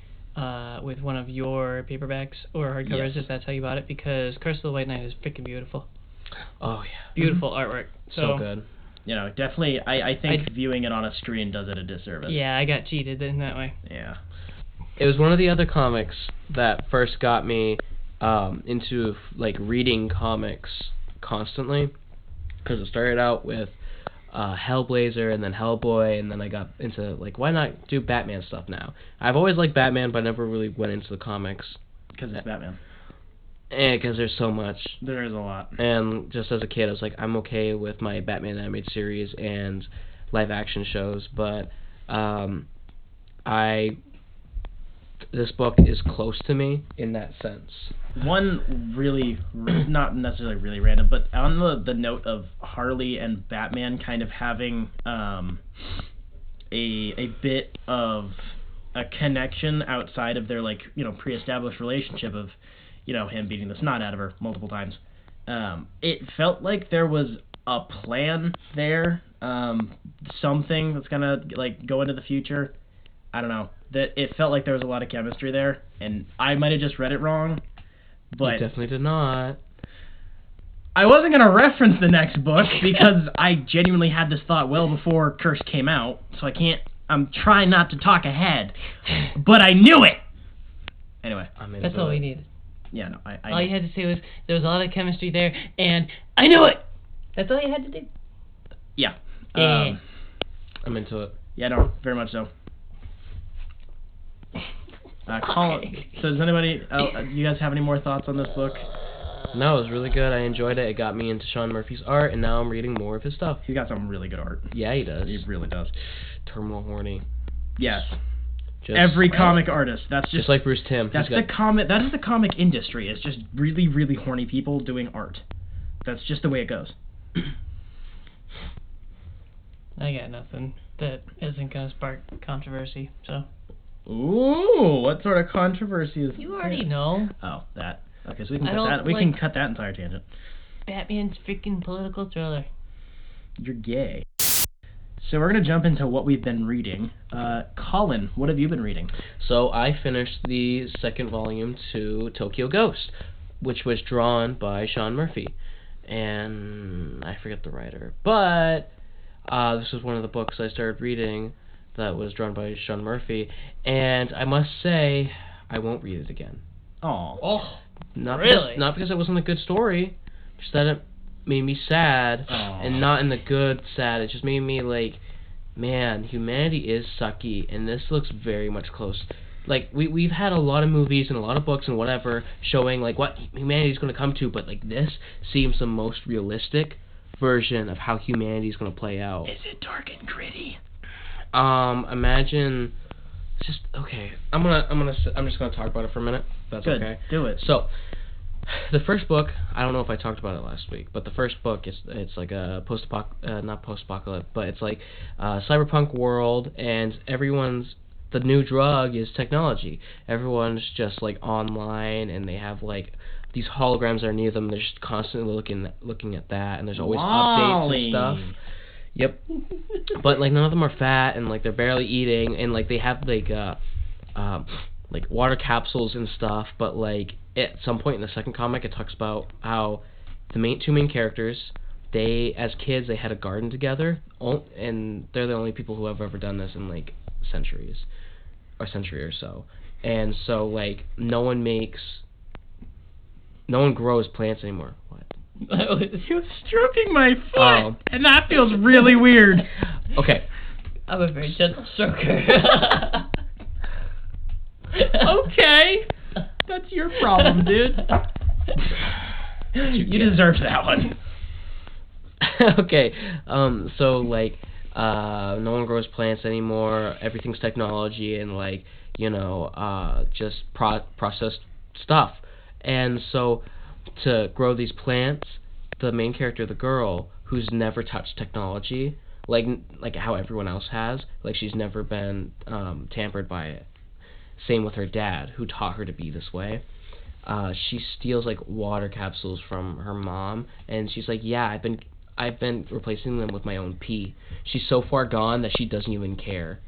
A: with one of your paperbacks or hardcovers if that's how you bought it, because Curse of the White Knight is freaking beautiful.
C: Oh yeah.
A: Beautiful artwork.
C: So good.
B: You know, definitely, I think viewing it on a screen does it a disservice.
A: Yeah, I got cheated in that way.
B: Yeah.
C: It was one of the other comics that first got me into like reading comics constantly, because it started out with Hellblazer and then Hellboy, and then I got into like, why not do Batman stuff now? I've always liked Batman, but I never really went into the comics.
B: Because it's Batman.
C: Because there's so much.
B: There is a lot.
C: And just as a kid, I was like, I'm okay with my Batman animated series and live action shows, but this book is close to me in that sense.
B: One really, not necessarily really random, but on the note of Harley and Batman kind of having a bit of a connection outside of their, like, you know, pre-established relationship of, you know, him beating the snot out of her multiple times. It felt like there was a plan there, something that's gonna like go into the future. I don't know. That it felt like there was a lot of chemistry there, and I might have just read it wrong, but
C: You definitely did not.
B: I wasn't gonna reference the next book because I genuinely had this thought well before Curse came out, so I can't. I'm trying not to talk ahead, but I knew it. Anyway,
A: That's all we needed.
B: Yeah, no, I
A: all you had to say was there was a lot of chemistry there, and I knew it. That's all you had to do.
B: Yeah.
C: I'm into it.
B: Yeah, no, very much so. So does anybody, you guys have any more thoughts on this book?
C: No, it was really good. I enjoyed it. It got me into Sean Murphy's art, and now I'm reading more of his stuff.
B: He's got some really good art.
C: Yeah, he does.
B: He really does.
C: Terminal horny.
B: Yes.
C: Just
B: Every comic artist. That's just
C: like Bruce Timm.
B: That's the comic. That is the comic industry. It's just really, really horny people doing art. That's just the way it goes.
A: I got nothing that isn't gonna spark controversy. So.
B: Ooh, what sort of controversy is?
A: You already know.
B: Oh, that. Okay, so we can cut that. We can cut that entire tangent.
A: Batman's freaking political thriller.
B: You're gay. So we're gonna jump into what we've been reading. Colin, what have you been reading?
C: So I finished the second volume to Tokyo Ghost, which was drawn by Sean Murphy, and I forget the writer, but this was one of the books I started reading that was drawn by Sean Murphy, and I must say I won't read it again.
B: Oh,
C: not
A: really?
C: Not because it wasn't a good story, just that it made me sad, and not in the good sad. It just made me like, man, humanity is sucky, and this looks very much close. Like we've had a lot of movies and a lot of books and whatever showing like what humanity's going to come to, but like this seems the most realistic version of how humanity is going to play out.
B: Is it dark and gritty?
C: Imagine. Just okay. I'm just gonna talk about it for a minute. That's
B: Good.
C: Okay.
B: Do it.
C: So, the first book, I don't know if I talked about it last week, but the first book it's like a not post-apocalypse, but it's like a cyberpunk world, and the new drug is technology. Everyone's just like online, and they have like these holograms that are near them. They're just constantly looking at that, and there's always updates and stuff. Yep. But like none of them are fat, and like they're barely eating, and like they have like water capsules and stuff. But like at some point in the second comic, it talks about how the two main characters, as kids they had a garden together, and they're the only people who have ever done this in like century or so. And so like no one grows plants anymore. What?
B: You're stroking my foot, and that feels really weird.
C: Okay.
A: I'm a very gentle stroker.
B: Okay. That's your problem, dude. You deserve that one.
C: Okay. So like no one grows plants anymore. Everything's technology and like, just processed stuff. And so to grow these plants, the main character, the girl, who's never touched technology, like how everyone else has, like she's never been tampered by it. Same with her dad, who taught her to be this way. She steals like water capsules from her mom, and she's like, yeah, I've been replacing them with my own pee. She's so far gone that she doesn't even care.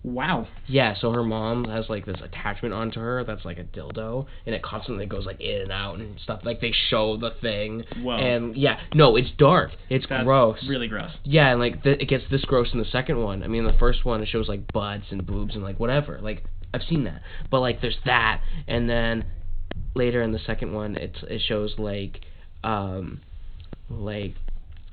B: Wow.
C: Yeah, so her mom has like this attachment onto her that's like a dildo, and it constantly goes like in and out and stuff. Like they show the thing.
B: Whoa.
C: And yeah, no, it's dark. It's
B: That's
C: gross.
B: Really gross.
C: Yeah, and like it gets this gross in the second one. I mean, the first one it shows like butts and boobs and like whatever. Like I've seen that, but like there's that, and then later in the second one it shows like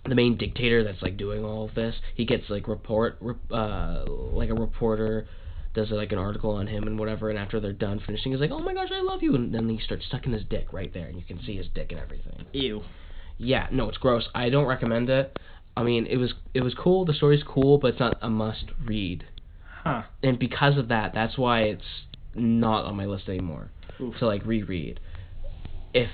C: the main dictator that's like doing all of this. He gets like like a reporter does like an article on him and whatever, and after they're done finishing, he's like, oh my gosh, I love you, and then he starts sucking his dick right there, and you can see his dick and everything.
B: Ew.
C: Yeah, no, it's gross. I don't recommend it. I mean, it was cool. The story's cool, but it's not a must read.
B: Huh.
C: And because of that, that's why it's not on my list anymore.
B: Oof.
C: To like reread. If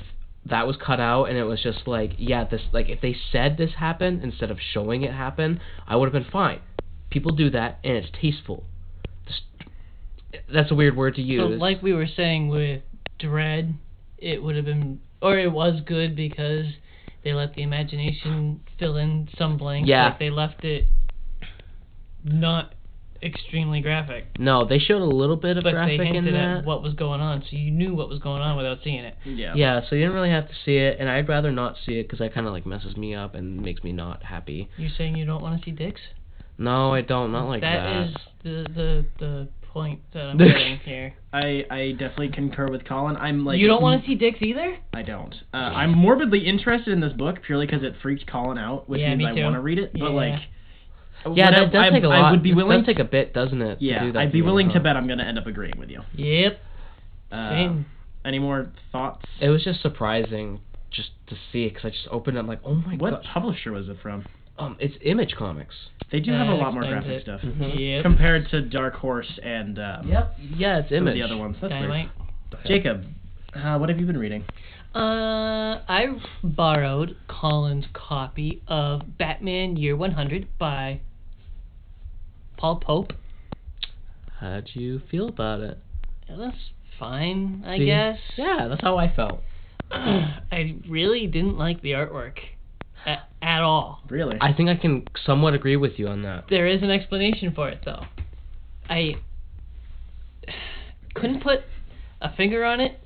C: that was cut out and it was just like, yeah, this, like if they said this happened instead of showing it happen, I would have been fine. People do that and it's tasteful. That's a weird word to use.
A: So like we were saying with Dread, it would have been, or it was good because they let the imagination fill in some blanks.
C: Yeah.
A: Like they left it not extremely graphic.
C: No, they showed a little bit of
A: but
C: graphic
A: they hinted
C: in that.
A: at what was going on, so you knew what was going on without seeing it.
B: Yeah.
C: Yeah, so you didn't really have to see it, and I'd rather not see it because that kind of like messes me up and makes me not happy.
A: You saying you don't want to see dicks?
C: No, I don't. Not like that.
A: That is the point that I'm getting here.
B: I definitely concur with Colin. I'm like,
A: you don't want to see dicks either?
B: I don't. I'm morbidly interested in this book purely because it freaked Colin out, which
A: Yeah,
B: means
A: me
B: I
A: too.
B: want to read it. But
A: Yeah.
B: like,
C: Yeah, that does take a lot.
B: I would be willing.
C: It does take a bit, doesn't it?
B: Yeah,
C: to do that
B: I'd be
C: to me,
B: willing
C: huh?
B: to bet I'm gonna end up agreeing with you.
A: Yep. Same.
B: Any more thoughts?
C: It was just surprising just to see it because I just opened it. I'm like, oh my god.
B: What publisher was it from?
C: It's Image Comics.
B: They do have a
A: That
B: lot more
A: explains
B: graphic
A: it.
B: stuff
A: Yep.
B: compared to Dark Horse and
C: Yeah, it's
B: some of
C: Image.
B: the other ones. That's
A: Dynamite.
B: weird. Jacob, what have you been reading?
A: I borrowed Colin's copy of Batman Year 100 by Paul Pope.
C: How'd you feel about it?
A: Yeah, that's fine, I
C: See?
A: guess.
C: Yeah, that's how I felt.
A: I really didn't like the artwork at all.
B: Really?
C: I think I can somewhat agree with you on that.
A: There is an explanation for it, though. I couldn't put a finger on it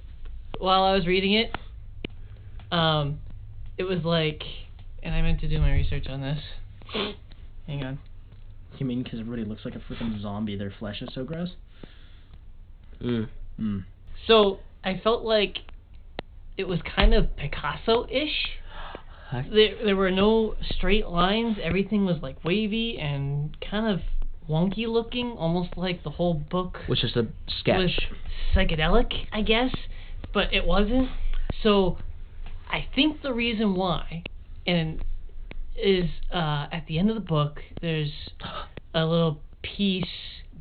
A: while I was reading it. It was like, and I meant to do my research on this. Hang on.
B: You mean because everybody looks like a freaking zombie? Their flesh is so gross.
A: So I felt like it was kind of Picasso-ish. There were no straight lines. Everything was like wavy and kind of wonky looking, almost like the whole book
C: Which is a sketch.
A: was psychedelic, I guess, but it wasn't. So I think the reason why is at the end of the book there's a little piece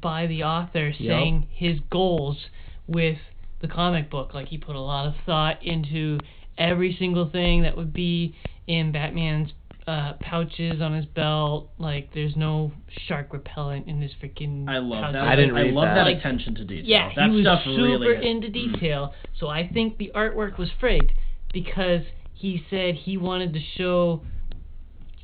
A: by the author saying his goals with the comic book. Like he put a lot of thought into every single thing that would be in Batman's pouches on his belt. Like there's no shark repellent in his freaking
B: I love
A: pouches.
B: that.
C: I didn't
B: I
C: read
B: love
C: that.
B: that
A: Like,
B: attention to detail.
A: Yeah,
B: that
A: he was
B: stuff
A: super
B: really
A: into detail. So I think the artwork was frigged because he said he wanted to show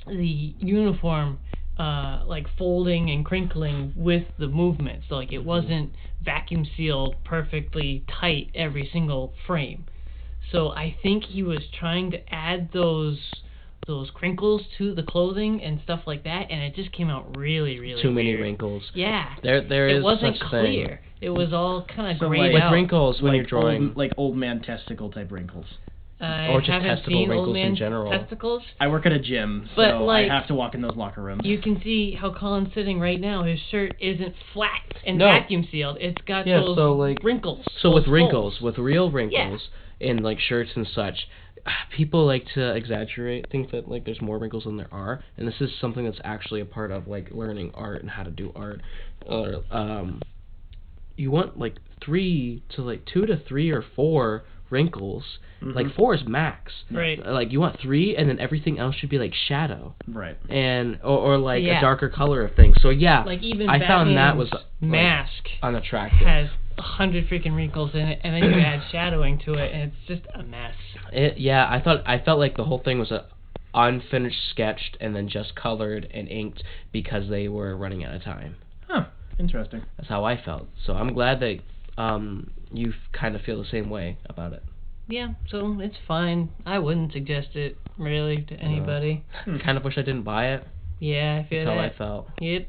A: the uniform like folding and crinkling with the movement. So like it wasn't vacuum sealed perfectly tight every single frame. So I think he was trying to add those crinkles to the clothing and stuff like that, and it just came out really, really
C: Too many
A: weird.
C: wrinkles.
A: Yeah.
C: There is
A: It wasn't
C: such
A: clear.
C: thing.
A: It was all kind of
B: So,
A: grayed
B: like,
A: out.
C: With wrinkles when
B: like
C: you're drawing.
B: old man testicle type wrinkles.
A: I
C: or just
A: haven't
C: testicle
A: seen
C: wrinkles
A: old
C: in
A: man
C: general.
A: testicles.
B: I work at a gym,
A: But,
B: so
A: like,
B: I have to walk in those locker rooms.
A: You can see how Colin's sitting right now. His shirt isn't flat and
C: No.
A: vacuum sealed. It's got
C: Yeah,
A: those
C: so, like-
A: wrinkles.
C: So with
A: those
C: wrinkles,
A: folds.
C: with real wrinkles in like shirts and such, people like to exaggerate, think that like there's more wrinkles than there are, and this is something that's actually a part of like learning art and how to do art. Or you want like 2 to 3 or 4 wrinkles. Like 4 is max.
A: Right.
C: Like you want 3, and then everything else should be like shadow.
B: Right.
C: And or like
A: Yeah.
C: a darker color of things. So yeah,
A: Like even
C: I found that was
A: Batman's
C: like,
A: mask
C: unattractive.
A: has 100 freaking wrinkles in it, and then you add shadowing to it, and it's just a mess.
C: Yeah, I felt like the whole thing was unfinished sketched and then just colored and inked because they were running out of time.
B: Huh. Interesting.
C: That's how I felt. So I'm glad that you kind of feel the same way about it.
A: Yeah, so it's fine. I wouldn't suggest it really to anybody.
C: Kind of wish I didn't buy it.
A: Yeah, I feel
C: That's how
A: that.
C: I felt.
A: Yep.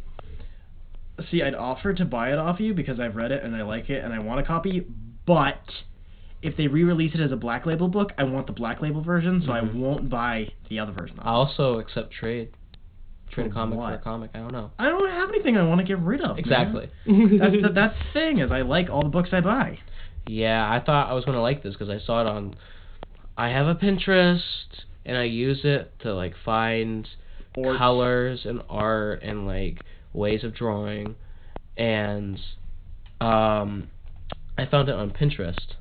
B: See, I'd offer to buy it off you because I've read it and I like it and I want a copy, but if they re-release it as a Black Label book, I want the Black Label version, so I won't buy the other version.
C: I also accept trade. Trade a comic
B: what?
C: for a comic. I don't know.
B: I don't have anything I want to get rid of.
C: Exactly.
B: Man. That's the thing, is I like all the books I buy.
C: Yeah, I thought I was gonna like this because I saw it on. I have a Pinterest and I use it to like find colors and art and like ways of drawing, and I found it on Pinterest.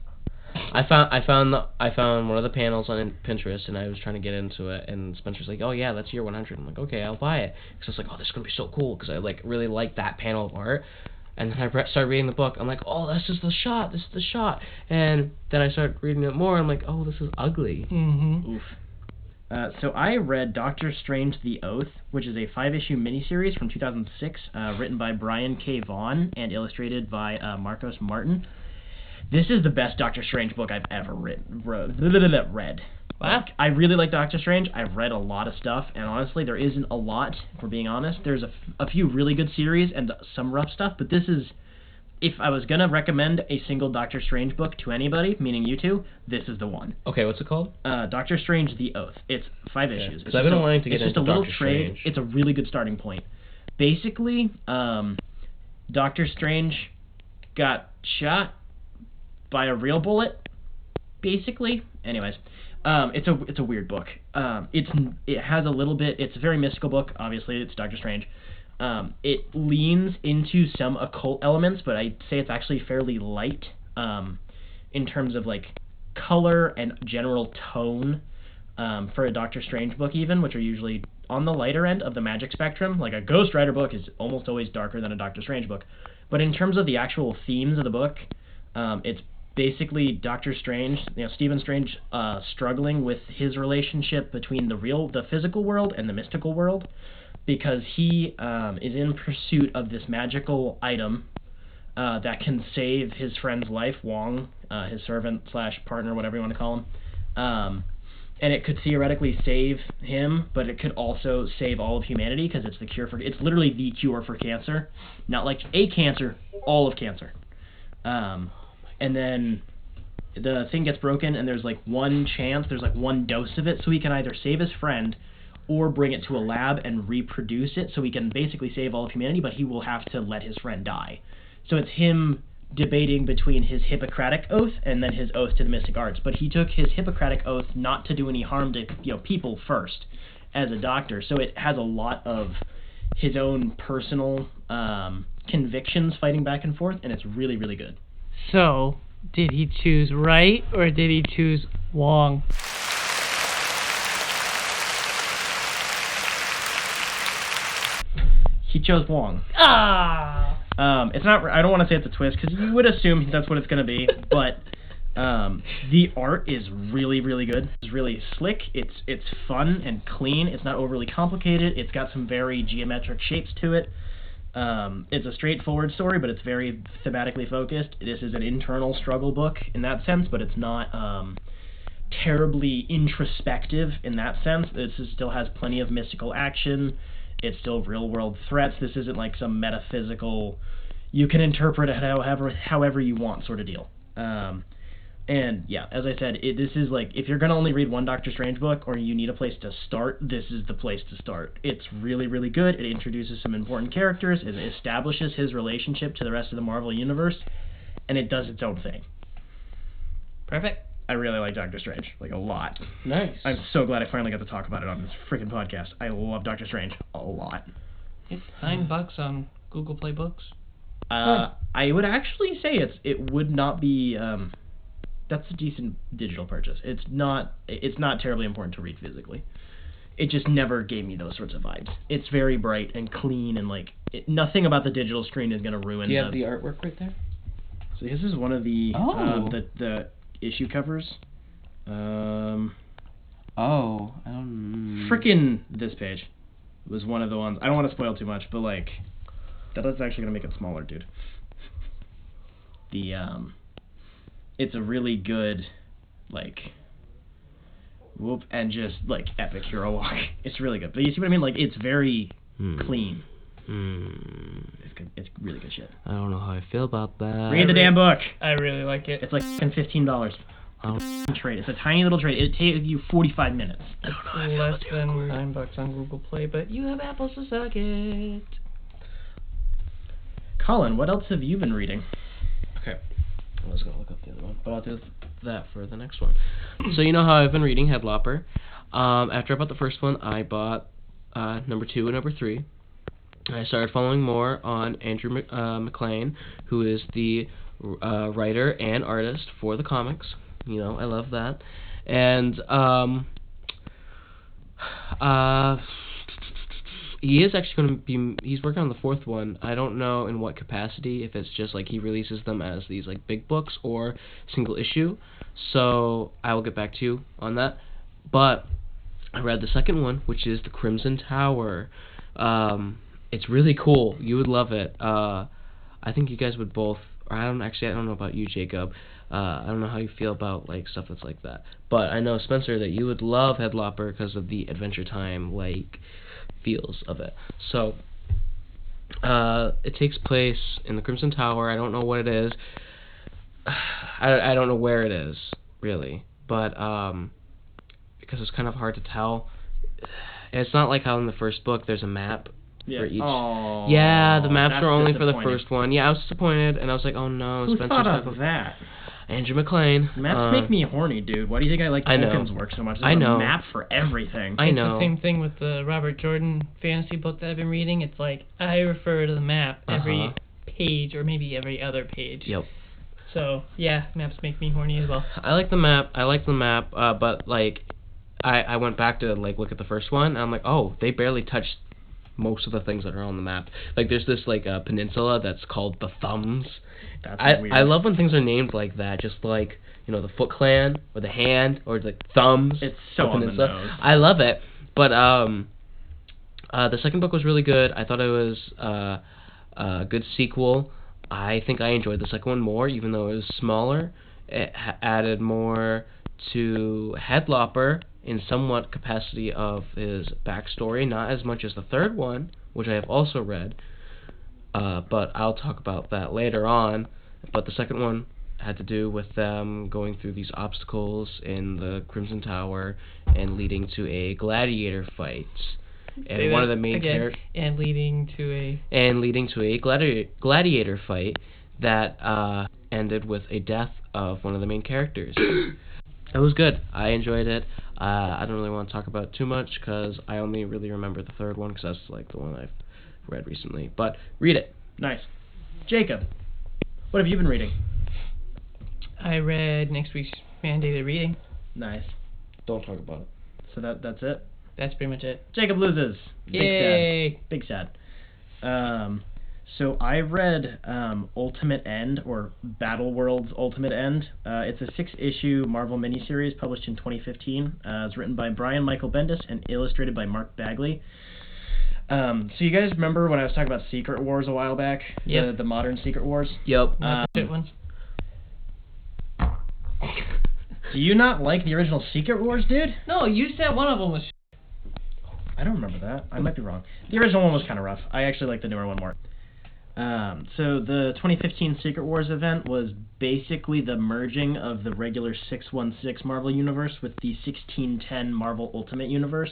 C: I found one of the panels on Pinterest, and I was trying to get into it, and Spencer's like, "Oh yeah, that's year 100." I'm like, "Okay, I'll buy it." Because I was like, "Oh, this is gonna be so cool," because I like really like that panel of art. And then I started reading the book. I'm like, "Oh, this is the shot. This is the shot." And then I started reading it more. I'm like, "Oh, this is ugly."
A: Mm-hmm.
B: Oof. So I read Doctor Strange: The Oath, which is a 5-issue miniseries from 2006, written by Brian K. Vaughan and illustrated by Marcos Martin. This is the best Doctor Strange book I've ever read.
A: Wow.
B: Like, I really like Doctor Strange. I've read a lot of stuff, and honestly, there isn't a lot, if we're being honest. There's a few really good series and some rough stuff, but this is, if I was going to recommend a single Doctor Strange book to anybody, meaning you two, this is the one.
C: Okay, what's it called?
B: Doctor Strange: The Oath. It's 5 issues.
C: Because I've been wanting to get into
B: It's just a little
C: Doctor
B: trade.
C: Strange.
B: It's a really good starting point. Basically, Doctor Strange got shot by a real bullet, basically. Anyways, it's a weird book. It has a little bit. It's a very mystical book. Obviously, it's Doctor Strange. It leans into some occult elements, but I'd say it's actually fairly light in terms of like color and general tone for a Doctor Strange book, even, which are usually on the lighter end of the magic spectrum. Like a Ghost Rider book is almost always darker than a Doctor Strange book. But in terms of the actual themes of the book, it's basically Doctor Strange, Stephen Strange, struggling with his relationship between the physical world and the mystical world, because he is in pursuit of this magical item that can save his friend's life, Wong, his servant / partner, whatever you want to call him. And it could theoretically save him, but it could also save all of humanity, because it's literally the cure for cancer. Not like a cancer, all of cancer. And then the thing gets broken, and there's like one dose of it, so he can either save his friend or bring it to a lab and reproduce it, so he can basically save all of humanity, but he will have to let his friend die. So it's him debating between his Hippocratic oath and then his oath to the mystic arts. But he took his Hippocratic oath not to do any harm to people first as a doctor, so it has a lot of his own personal convictions fighting back and forth, and it's really, really good.
A: So, did he choose right or did he choose wrong?
B: He chose Wong.
A: Ah!
B: It's not. I don't want to say it's a twist because you would assume that's what it's going to be, but the art is really, really good. It's really slick. It's fun and clean. It's not overly complicated. It's got some very geometric shapes to it. It's a straightforward story, but it's very thematically focused. This is an internal struggle book in that sense, but it's not terribly introspective in that sense. Still has plenty of mystical action. It's still real-world threats. This isn't like some metaphysical, you can interpret it however you want sort of deal. And yeah, as I said, this is like, if you're going to only read one Doctor Strange book or you need a place to start, this is the place to start. It's really, really good. It introduces some important characters. It establishes his relationship to the rest of the Marvel Universe, and it does its own thing.
A: Perfect.
B: I really like Doctor Strange, like a lot.
C: Nice.
B: I'm so glad I finally got to talk about it on this freaking podcast. I love Doctor Strange a lot.
A: It's $9 on Google Play Books.
B: I would actually say it would not be. That's a decent digital purchase. It's not terribly important to read physically. It just never gave me those sorts of vibes. It's very bright and clean, and like nothing about the digital screen is gonna ruin.
C: Do you have the artwork right there?
B: So this is one of the the issue covers.
C: Oh, I don't.
B: Frickin' this page was one of the ones. I don't want to spoil too much, but like, that is actually gonna make it smaller, dude. It's a really good, like, whoop, and just like epic hero walk. It's really good. But you see what I mean? Like, it's very clean. It's good. It's really good shit.
C: I don't know how I feel about that.
B: Read the damn book.
A: I really like it.
B: It's like $15. Trade. It's a tiny little trade. It takes you 45 minutes.
A: It's less than $9 on Google Play, but you have apples to suck it.
B: Colin, what else have you been reading?
C: Okay. I was gonna look up the other one, but I'll do that for the next one. So you know how I've been reading Headlopper. After I bought the first one, I bought number 2 and number 3. I started following more on Andrew McLean, who is the writer and artist for the comics. You know, I love that. And he is actually going to be, he's working on the 4th one. I don't know in what capacity, if it's just like he releases them as these like big books or single issue. So I will get back to you on that. But I read the second one, which is The Crimson Tower. It's really cool. You would love it. I think you guys would both, or I don't know about you, Jacob. I don't know how you feel about like stuff that's like that. But I know, Spencer, that you would love Headlopper because of the Adventure Time like feels of it. So it takes place in the Crimson Tower. I don't know what it is. I don't know where it is really, but because it's kind of hard to tell. It's not like how in the first book there's a map for each.
B: Aww,
C: yeah, the maps are only for the
B: disappointing.
C: first one. Yeah, I was disappointed, and I was like, oh no,
B: Who
C: Spencer's
B: thought
C: not
B: of that?
C: Andrew McLean.
B: Maps make me horny, dude. Why do you think I like Tolkien's work so much? There's
C: I know.
B: a map for everything.
C: I know.
A: It's the same thing with the Robert Jordan fantasy book that I've been reading. It's like, I refer to the map every page, or maybe every other page.
C: Yep.
A: So, yeah, maps make me horny as well.
C: I like the map, but like, I went back to like look at the first one, and I'm like, oh, they barely touched most of the things that are on the map. Like, there's this like peninsula that's called the Thumbs.
B: That's weird.
C: I love when things are named like that, just like, you know, the Foot Clan, or the Hand, or like Thumbs.
B: It's so on the
C: peninsula.
B: nose.
C: I love it, but the second book was really good. I thought it was a good sequel. I think I enjoyed the second one more, even though it was smaller. It added more to Headlopper in somewhat capacity of his backstory, not as much as the third one, which I have also read, but I'll talk about that later on. But the second one had to do with them going through these obstacles in the Crimson Tower and leading to a gladiator fight. And one of the main characters,
A: and leading to a
C: gladiator fight that ended with a death of one of the main characters. It was good. I enjoyed it. I don't really want to talk about it too much because I only really remember the third one because that's like the one I've read recently. But read it.
B: Nice. Jacob, what have you been reading?
A: I read next week's mandated reading.
B: Nice.
C: Don't talk about it.
B: So that's it?
A: That's pretty much it.
B: Jacob loses.
A: Yay!
B: Big sad. So I read Ultimate End, or Battle World's Ultimate End. It's a 6-issue Marvel miniseries published in 2015. It's written by Brian Michael Bendis and illustrated by Mark Bagley. So you guys remember when I was talking about Secret Wars a while back?
A: Yep.
B: The modern Secret Wars?
C: Yep.
A: Not the shit ones.
B: Do you not like the original Secret Wars, dude?
A: No, you said one of them was
B: I don't remember that. I might be wrong. The original one was kind of rough. I actually like the newer one more. So the 2015 Secret Wars event was basically the merging of the regular 616 Marvel Universe with the 1610 Marvel Ultimate Universe.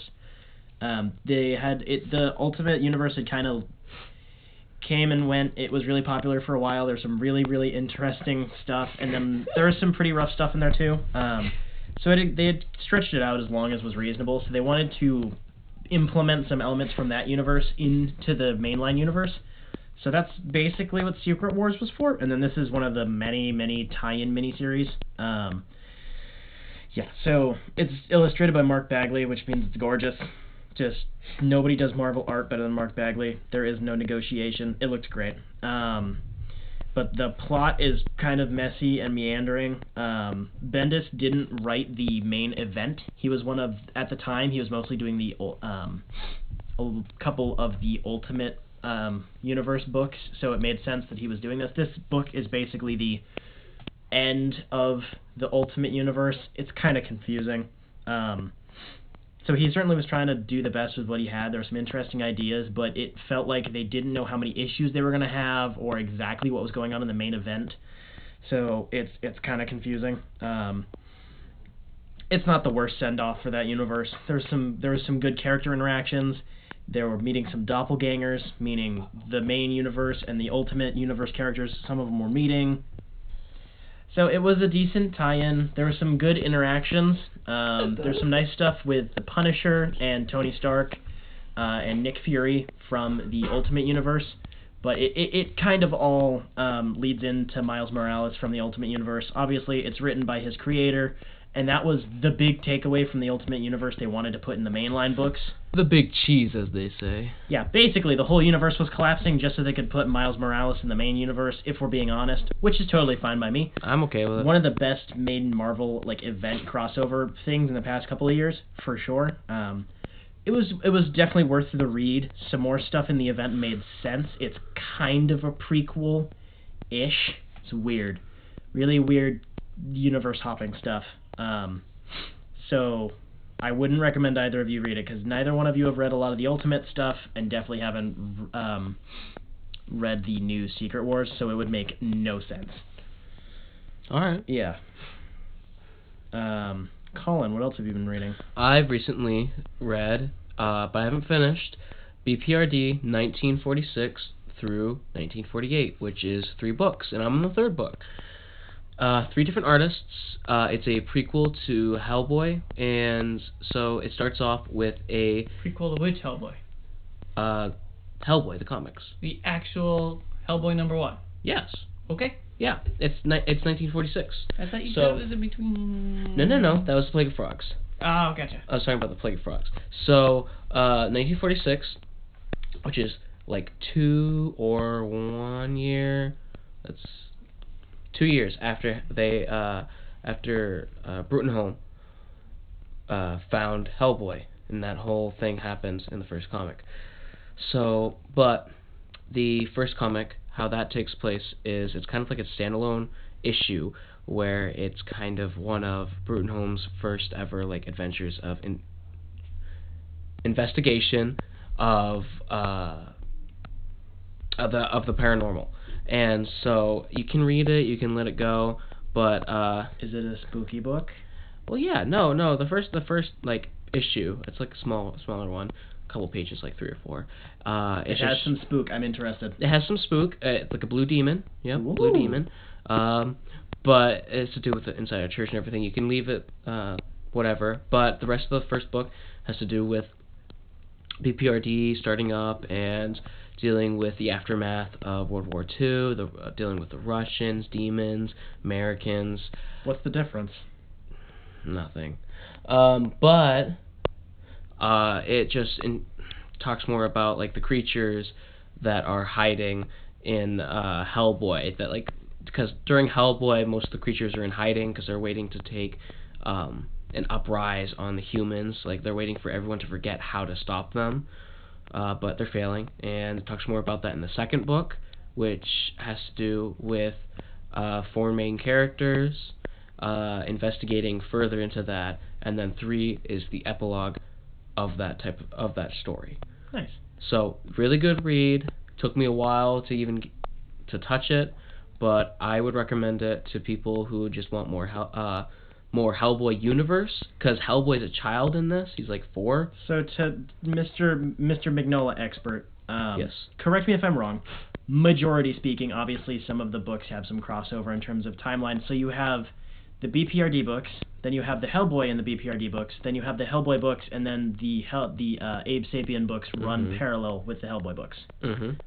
B: The Ultimate Universe had kind of came and went. It was really popular for a while. There's some really, really interesting stuff, and then there was some pretty rough stuff in there too. So they had stretched it out as long as was reasonable, so they wanted to implement some elements from that universe into the mainline universe. So that's basically what Secret Wars was for, and then this is one of the many, many tie-in miniseries. Yeah, so it's illustrated by Mark Bagley, which means it's gorgeous. Just nobody does Marvel art better than Mark Bagley. There is no negotiation. It looked great. but the plot is kind of messy and meandering. Bendis didn't write the main event. He was at the time, he was mostly doing a couple of the Ultimate Universe books, so it made sense that he was doing this. This book is basically the end of the Ultimate Universe. It's kind of confusing. So he certainly was trying to do the best with what he had. There were some interesting ideas, but it felt like they didn't know how many issues they were going to have or exactly what was going on in the main event. So it's kind of confusing. It's not the worst send-off for that universe. There was some good character interactions. They were meeting some doppelgangers, meaning the main universe and the Ultimate Universe characters. Some of them were meeting. So it was a decent tie-in. There were some good interactions. There's some nice stuff with the Punisher and Tony Stark and Nick Fury from the Ultimate Universe. But it kind of all leads into Miles Morales from the Ultimate Universe. Obviously, it's written by his creator, and that was the big takeaway from the Ultimate Universe they wanted to put in the mainline books.
C: The big cheese, as they say.
B: Yeah, basically the whole universe was collapsing just so they could put Miles Morales in the main universe, if we're being honest, which is totally fine by me.
C: I'm okay with it.
B: One of the best made Marvel event crossover things in the past couple of years, for sure. It was definitely worth the read. Some more stuff in the event made sense. It's kind of a prequel-ish. It's weird. Really weird universe hopping stuff. So I wouldn't recommend either of you read it, because neither one of you have read a lot of the Ultimate stuff and definitely haven't read the new Secret Wars, so it would make no sense.
C: Alright.
B: Yeah. Colin, what else have you been reading?
C: I've recently read, but I haven't finished, BPRD 1946 through 1948, which is 3 books, and I'm on the 3rd book. 3 different artists. It's a prequel to Hellboy, and so it starts off with a...
A: Prequel to which Hellboy?
C: Hellboy, the comics.
A: The actual Hellboy #1?
C: Yes.
A: Okay.
C: Yeah, it's 1946.
A: I thought you said it was in between...
C: No, that was the Plague of Frogs.
A: Oh, gotcha.
C: I was talking about the Plague of Frogs. So, 1946, which is like 2 or 1 year... That's... 2 years after they, Brutenholm found Hellboy, and that whole thing happens in the first comic. So, but the first comic, how that takes place is it's kind of like a standalone issue where it's kind of one of Brutenholm's first ever adventures of investigation of the paranormal. And so you can read it, you can let it go, but
B: is it a spooky book?
C: Well, yeah, no. The first issue, it's like a smaller one, a couple pages, like 3 or 4.
B: It has some spook. I'm interested.
C: It has some spook. It's like a blue demon. Yeah,
B: Ooh.
C: Blue demon. But it's to do with the inside of church and everything. You can leave it, whatever. But the rest of the first book has to do with BPRD starting up and dealing with the aftermath of World War II, dealing with the Russians, demons, Americans.
B: What's the difference?
C: Nothing. But it just talks more about the creatures that are hiding in Hellboy. That because during Hellboy, most of the creatures are in hiding because they're waiting to take an uprise on the humans. They're waiting for everyone to forget how to stop them. But they're failing, and it talks more about that in the second book, which has to do with 4 main characters, investigating further into that, and then 3 is the epilogue of that story.
B: Nice. So
C: really good read. Took me a while to even to touch it, but I would recommend it to people who just want more Hellboy universe, because Hellboy's a child in this. He's 4.
B: So to Mr. Mignola expert,
C: yes.
B: Correct me if I'm wrong. Majority speaking, obviously some of the books have some crossover in terms of timeline. So you have the BPRD books, then you have the Hellboy in the BPRD books, then you have the Hellboy books, and then the Abe Sapien books run parallel with the Hellboy books.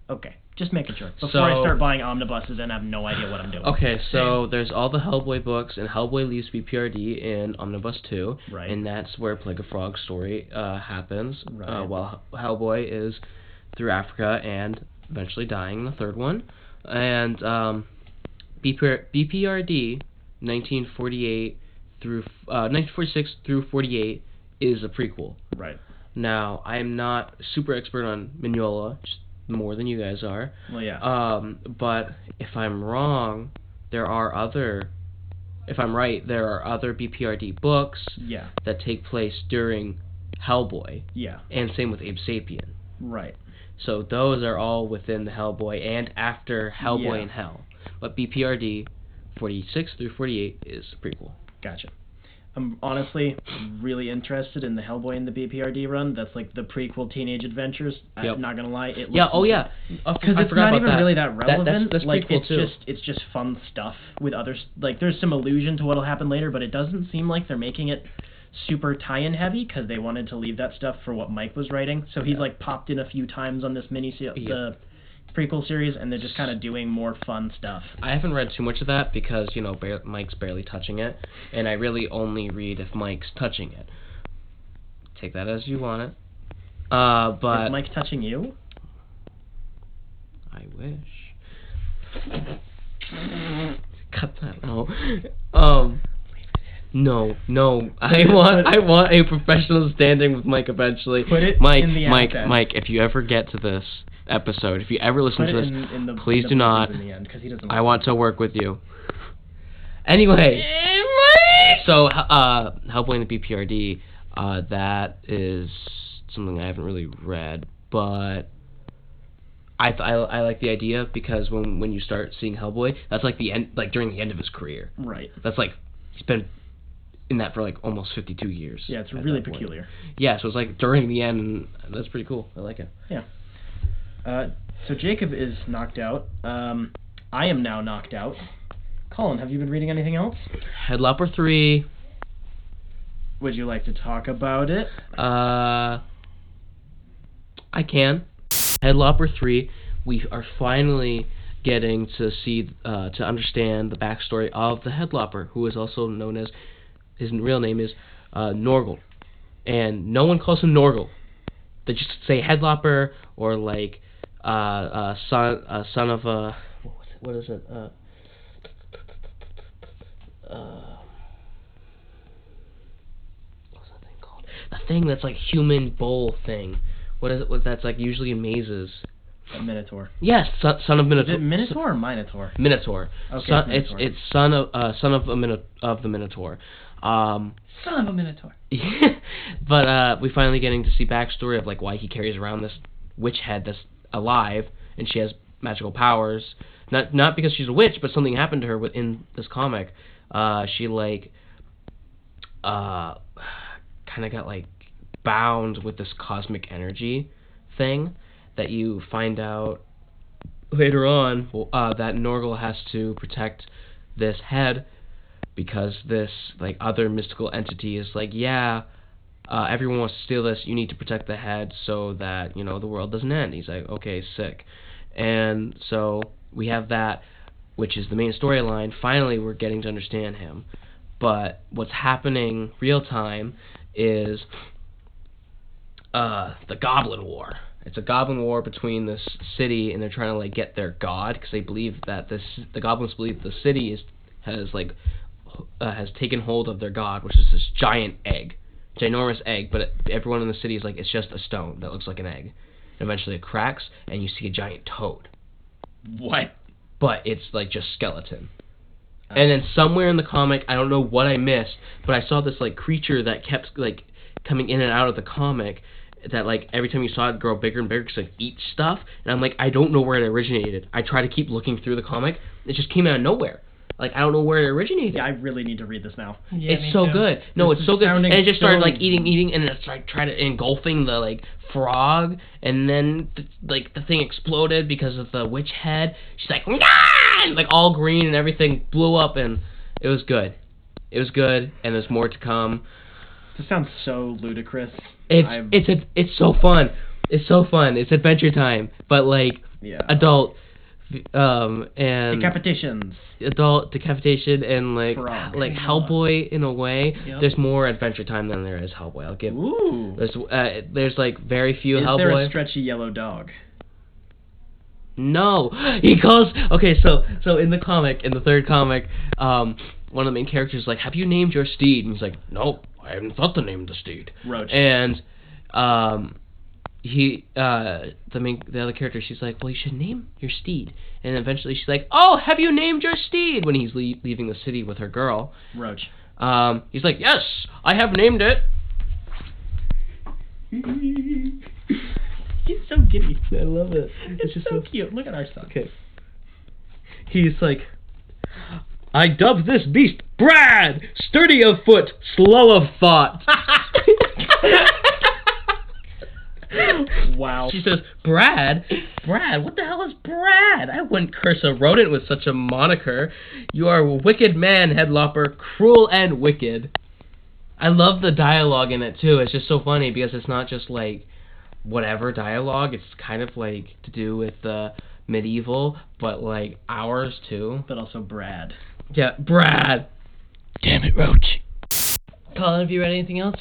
B: Okay, just making sure before I start buying omnibuses and have no idea what I'm doing.
C: Okay, so there's all the Hellboy books, and Hellboy leaves BPRD in Omnibus 2,
B: right?
C: And that's where Plague of Frogs story happens,
B: right?
C: While Hellboy is through Africa and eventually dying in the 3rd one, and BPRD 1946 through 48 is a prequel.
B: Right.
C: Now, I am not super expert on Mignola, just more than you guys are.
B: Well, yeah.
C: But if I'm wrong, there are other. If I'm right, there are other BPRD books that take place during Hellboy.
B: Yeah.
C: And same with Abe Sapien.
B: Right.
C: So those are all within the Hellboy and after Hellboy in Hell. But BPRD 46 through 48 is a prequel.
B: Gotcha. I'm honestly really interested in the Hellboy and the BPRD run. That's like the prequel Teenage Adventures.
C: Yep.
B: I'm not gonna lie. It looks
C: because
B: it's not even really that relevant.
C: That's
B: like
C: prequel too.
B: It's just fun stuff with others. Like there's some allusion to what'll happen later, but it doesn't seem like they're making it super tie-in heavy because they wanted to leave that stuff for what Mike was writing. So he's like popped in a few times on this the prequel series, and they're just kind of doing more fun stuff.
C: I haven't read too much of that because, you know, Mike's barely touching it, and I really only read if Mike's touching it. Take that as you want it. But
B: is Mike touching you?
C: I wish. Cut that out. No. I want a professional standing with Mike eventually.
B: Put it in the
C: Mike, if you ever get to this episode, if you ever listen to this, please do not. I want to work with you. Anyway, so Hellboy and the BPRD, that is something I haven't really read, but I like the idea because when you start seeing Hellboy, that's like the end, like during the end of his career.
B: Right.
C: That's like he's been in that for like almost 52 years.
B: Yeah, it's really peculiar.
C: Yeah, so it's like during the end, and that's pretty cool. I like it.
B: Yeah. So Jacob is knocked out. I am now knocked out. Colin, have you been reading anything else?
C: Headlopper 3.
B: Would you like to talk about it?
C: I can. Headlopper 3, we are finally getting to see, to understand the backstory of the Headlopper, who is also known as, his real name is Norgal. And no one calls him Norgal. They just say Headlopper or like son of a, what is it? What's that thing called? The thing that's like human bull thing. What is it? What that's like usually in mazes?
B: A Minotaur.
C: Yes, son of Minotaur.
B: Is it Minotaur or Minotaur?
C: Minotaur.
B: Okay, Minotaur.
C: It's son of the Minotaur.
A: Son of a Minotaur.
C: But we finally getting to see backstory of like why he carries around this witch head that's alive, and she has magical powers. Not because she's a witch, but something happened to her within this comic. She like kind of got like bound with this cosmic energy thing that you find out later on that Norgal has to protect this head because this like other mystical entity is like, everyone wants to steal this, you need to protect the head so that, you know, the world doesn't end. He's like, okay, sick. And so we have that, which is the main storyline. Finally, we're getting to understand him. But what's happening real time is the Goblin War. It's a Goblin War between this city, and they're trying to like get their god because they believe that the goblins believe the city has taken hold of their god, which is this giant egg, ginormous egg. But everyone in the city is like, it's just a stone that looks like an egg. And eventually it cracks, and you see a giant toad.
B: What?
C: But it's like just skeleton. And then somewhere in the comic, I don't know what I missed, but I saw this like creature that kept like coming in and out of the comic. That like every time you saw it grow bigger and bigger because like eat stuff, and I'm like, I don't know where it originated. I try to keep looking through the comic, it just came out of nowhere. Like I don't know where it originated.
B: Yeah, I really need to read this now.
A: Yeah,
C: it's so good. No, it's so good. And it just started like eating, and it's like tried to engulfing the like frog, and then like the thing exploded because of the witch head. She's like, nah! And, like all green and everything blew up, and it was good. It was good, and there's more to come.
B: This sounds so ludicrous.
C: It's so fun. It's so fun. It's Adventure Time, but like adult and
B: decapitations.
C: Adult decapitation and like
B: Frog.
C: like Hellboy in a way.
A: Yep.
C: There's more Adventure Time than there is Hellboy. I'll give.
B: Ooh.
C: There's like very few
B: Is
C: Hellboy.
B: there a stretchy yellow dog?
C: no. He calls. Okay, so in the comic, in the third comic, one of the main characters is like, have you named your steed? And he's like, no, I haven't thought to name the steed.
B: Roach.
C: And the other character, she's like, well, you should name your steed. And eventually she's like, oh, have you named your steed? When he's leaving the city with her girl.
B: Roach.
C: He's like, yes, I have named it.
B: He's so giddy.
C: I love it.
B: It's just so cute. Look at our son.
C: Okay. He's like, I dubbed this beast Brad, sturdy of foot, slow of thought.
B: Wow.
C: She says, Brad? Brad? What the hell is Brad? I wouldn't curse a rodent with such a moniker. You are a wicked man, Headlopper, cruel and wicked. I love the dialogue in it, too. It's just so funny because it's not just, like, whatever dialogue. It's kind of, like, to do with medieval, but, like, ours, too.
B: But also Brad.
C: Yeah, Brad.
A: Damn it, Roach. Colin, have you read anything else?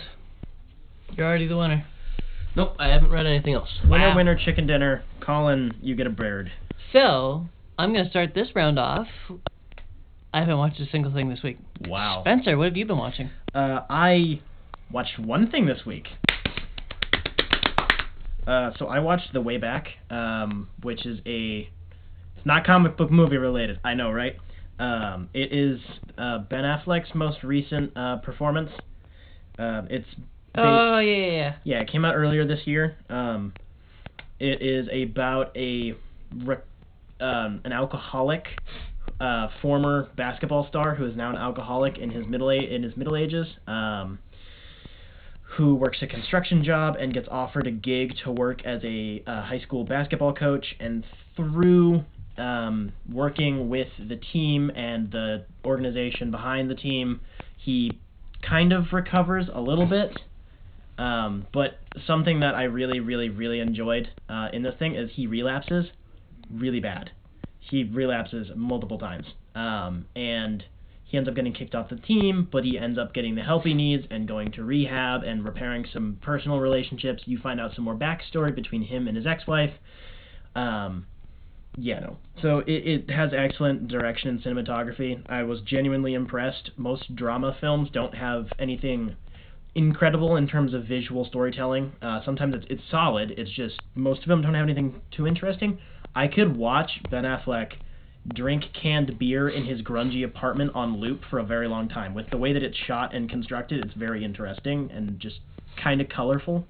A: You're already the winner.
C: Nope, I haven't read anything else.
B: Winner,
A: Wow.
B: winner, chicken dinner. Colin, you get a bird.
A: So, I'm going to start this round off. I haven't watched a single thing this week.
B: Wow.
A: Spencer, what have you been watching?
B: I watched one thing this week. So I watched The Way Back, which is it's not comic book movie related. I know, right? It is Ben Affleck's most recent performance.
A: Oh, yeah.
B: Yeah, it came out earlier this year. It is about an alcoholic former basketball star who is now an alcoholic in his middle ages, who works a construction job and gets offered a gig to work as a high school basketball coach, and through working with the team and the organization behind the team, he kind of recovers a little bit. But something that I really, really, really enjoyed in this thing is he relapses really bad. He relapses multiple times. And he ends up getting kicked off the team, but he ends up getting the help he needs and going to rehab and repairing some personal relationships. You find out some more backstory between him and his ex-wife. So it has excellent direction and cinematography. I was genuinely impressed. Most drama films don't have anything incredible in terms of visual storytelling. Sometimes it's solid. It's just most of them don't have anything too interesting. I could watch Ben Affleck drink canned beer in his grungy apartment on loop for a very long time. With the way that it's shot and constructed, it's very interesting and just kind of colorful.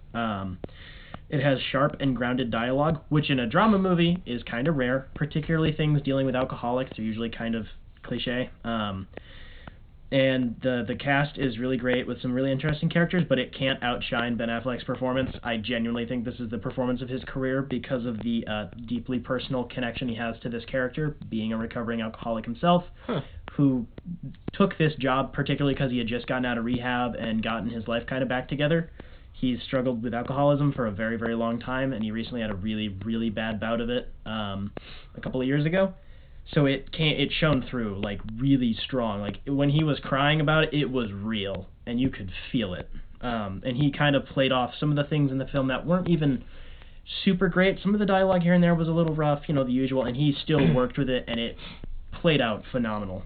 B: It has sharp and grounded dialogue, which in a drama movie is kind of rare, particularly things dealing with alcoholics are usually kind of cliche. And the cast is really great with some really interesting characters, but it can't outshine Ben Affleck's performance. I genuinely think this is the performance of his career because of the deeply personal connection he has to this character, being a recovering alcoholic himself, who took this job particularly because he had just gotten out of rehab and gotten his life kind of back together. He's struggled with alcoholism for a very, very long time, and he recently had a really, really bad bout of it a couple of years ago. So it shone through, like, really strong. Like, when he was crying about it, it was real, and you could feel it. And he kind of played off some of the things in the film that weren't even super great. Some of the dialogue here and there was a little rough, the usual, and he still worked with it, and it played out phenomenal.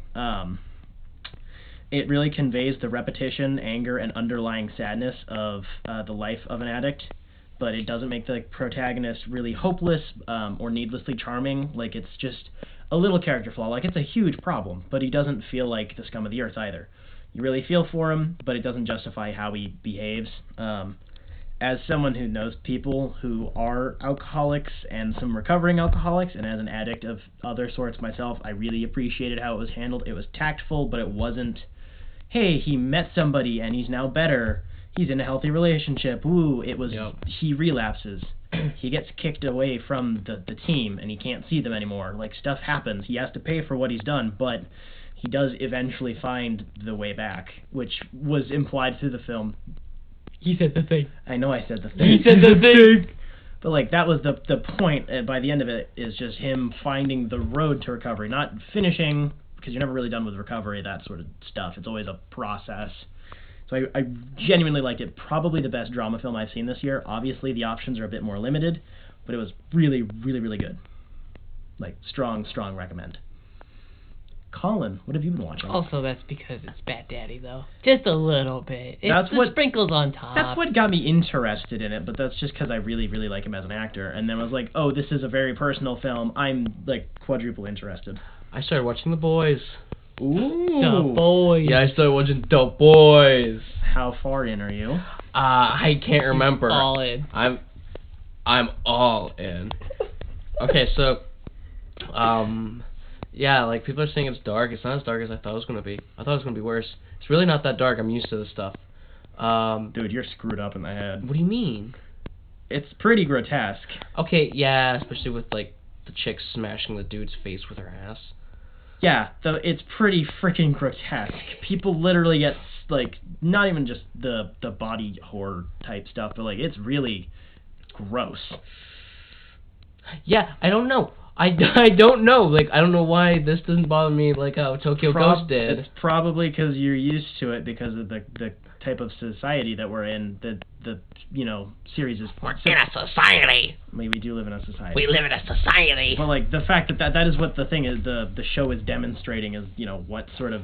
B: It really conveys the repetition, anger, and underlying sadness of the life of an addict, but it doesn't make the protagonist really hopeless or needlessly charming. Like, it's just a little character flaw. Like, it's a huge problem, but he doesn't feel like the scum of the earth either. You really feel for him, but it doesn't justify how he behaves. As someone who knows people who are alcoholics and some recovering alcoholics, and as an addict of other sorts myself, I really appreciated how it was handled. It was tactful, but it wasn't, hey, he met somebody and he's now better. He's in a healthy relationship. Ooh, it was, He relapses. He gets kicked away from the team, and he can't see them anymore. Like, stuff happens. He has to pay for what he's done, but he does eventually find the way back, which was implied through the film.
C: He said the thing.
B: I know I said the thing.
C: He said the thing!
B: But, like, that was the point, by the end of it, is just him finding the road to recovery. Not finishing, because you're never really done with recovery, that sort of stuff. It's always a process. So I genuinely liked it. Probably the best drama film I've seen this year. Obviously, the options are a bit more limited, but it was really, really, really good. Like, strong recommend. Colin, what have you been watching?
A: Also, that's because it's Bat Daddy, though. Just a little bit.
B: That's
A: It's
B: what-
A: the sprinkles on top.
B: That's what got me interested in it, but that's just because I really, really like him as an actor. And then I was like, oh, this is a very personal film. I'm, like, quadruple interested.
C: I started watching The Boys.
B: Ooh.
A: The Boys.
C: Yeah, I started watching The Boys.
B: How far in are you?
C: I can't remember.
A: All in.
C: I'm all in. Okay, so, yeah, like, people are saying it's dark. It's not as dark as I thought it was gonna be. I thought it was gonna be worse. It's really not that dark. I'm used to this stuff.
B: Dude, you're screwed up in the head.
C: What do you mean?
B: It's pretty grotesque.
C: Okay, yeah, especially with, like, the chick smashing the dude's face with her ass.
B: Yeah, it's pretty freaking grotesque. People literally get, like, not even just the body horror type stuff, but, like, it's really gross.
C: Yeah, I don't know. I don't know. Like, I don't know why this doesn't bother me like how Tokyo Ghost did.
B: It's probably because you're used to it because of the type of society that we're in. The series is...
D: We're in a society.
B: I mean, we do live in a society.
D: We live in a society.
B: But, like, the fact that is what the thing is, the show is demonstrating is, what sort of...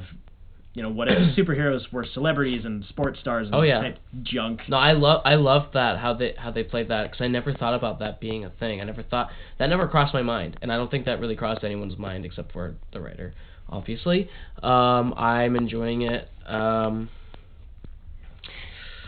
B: what if superheroes were celebrities and sports stars and type junk.
C: No, I love that how they played that, because I never thought about that being a thing. That never crossed my mind, and I don't think that really crossed anyone's mind except for the writer, obviously. I'm enjoying it.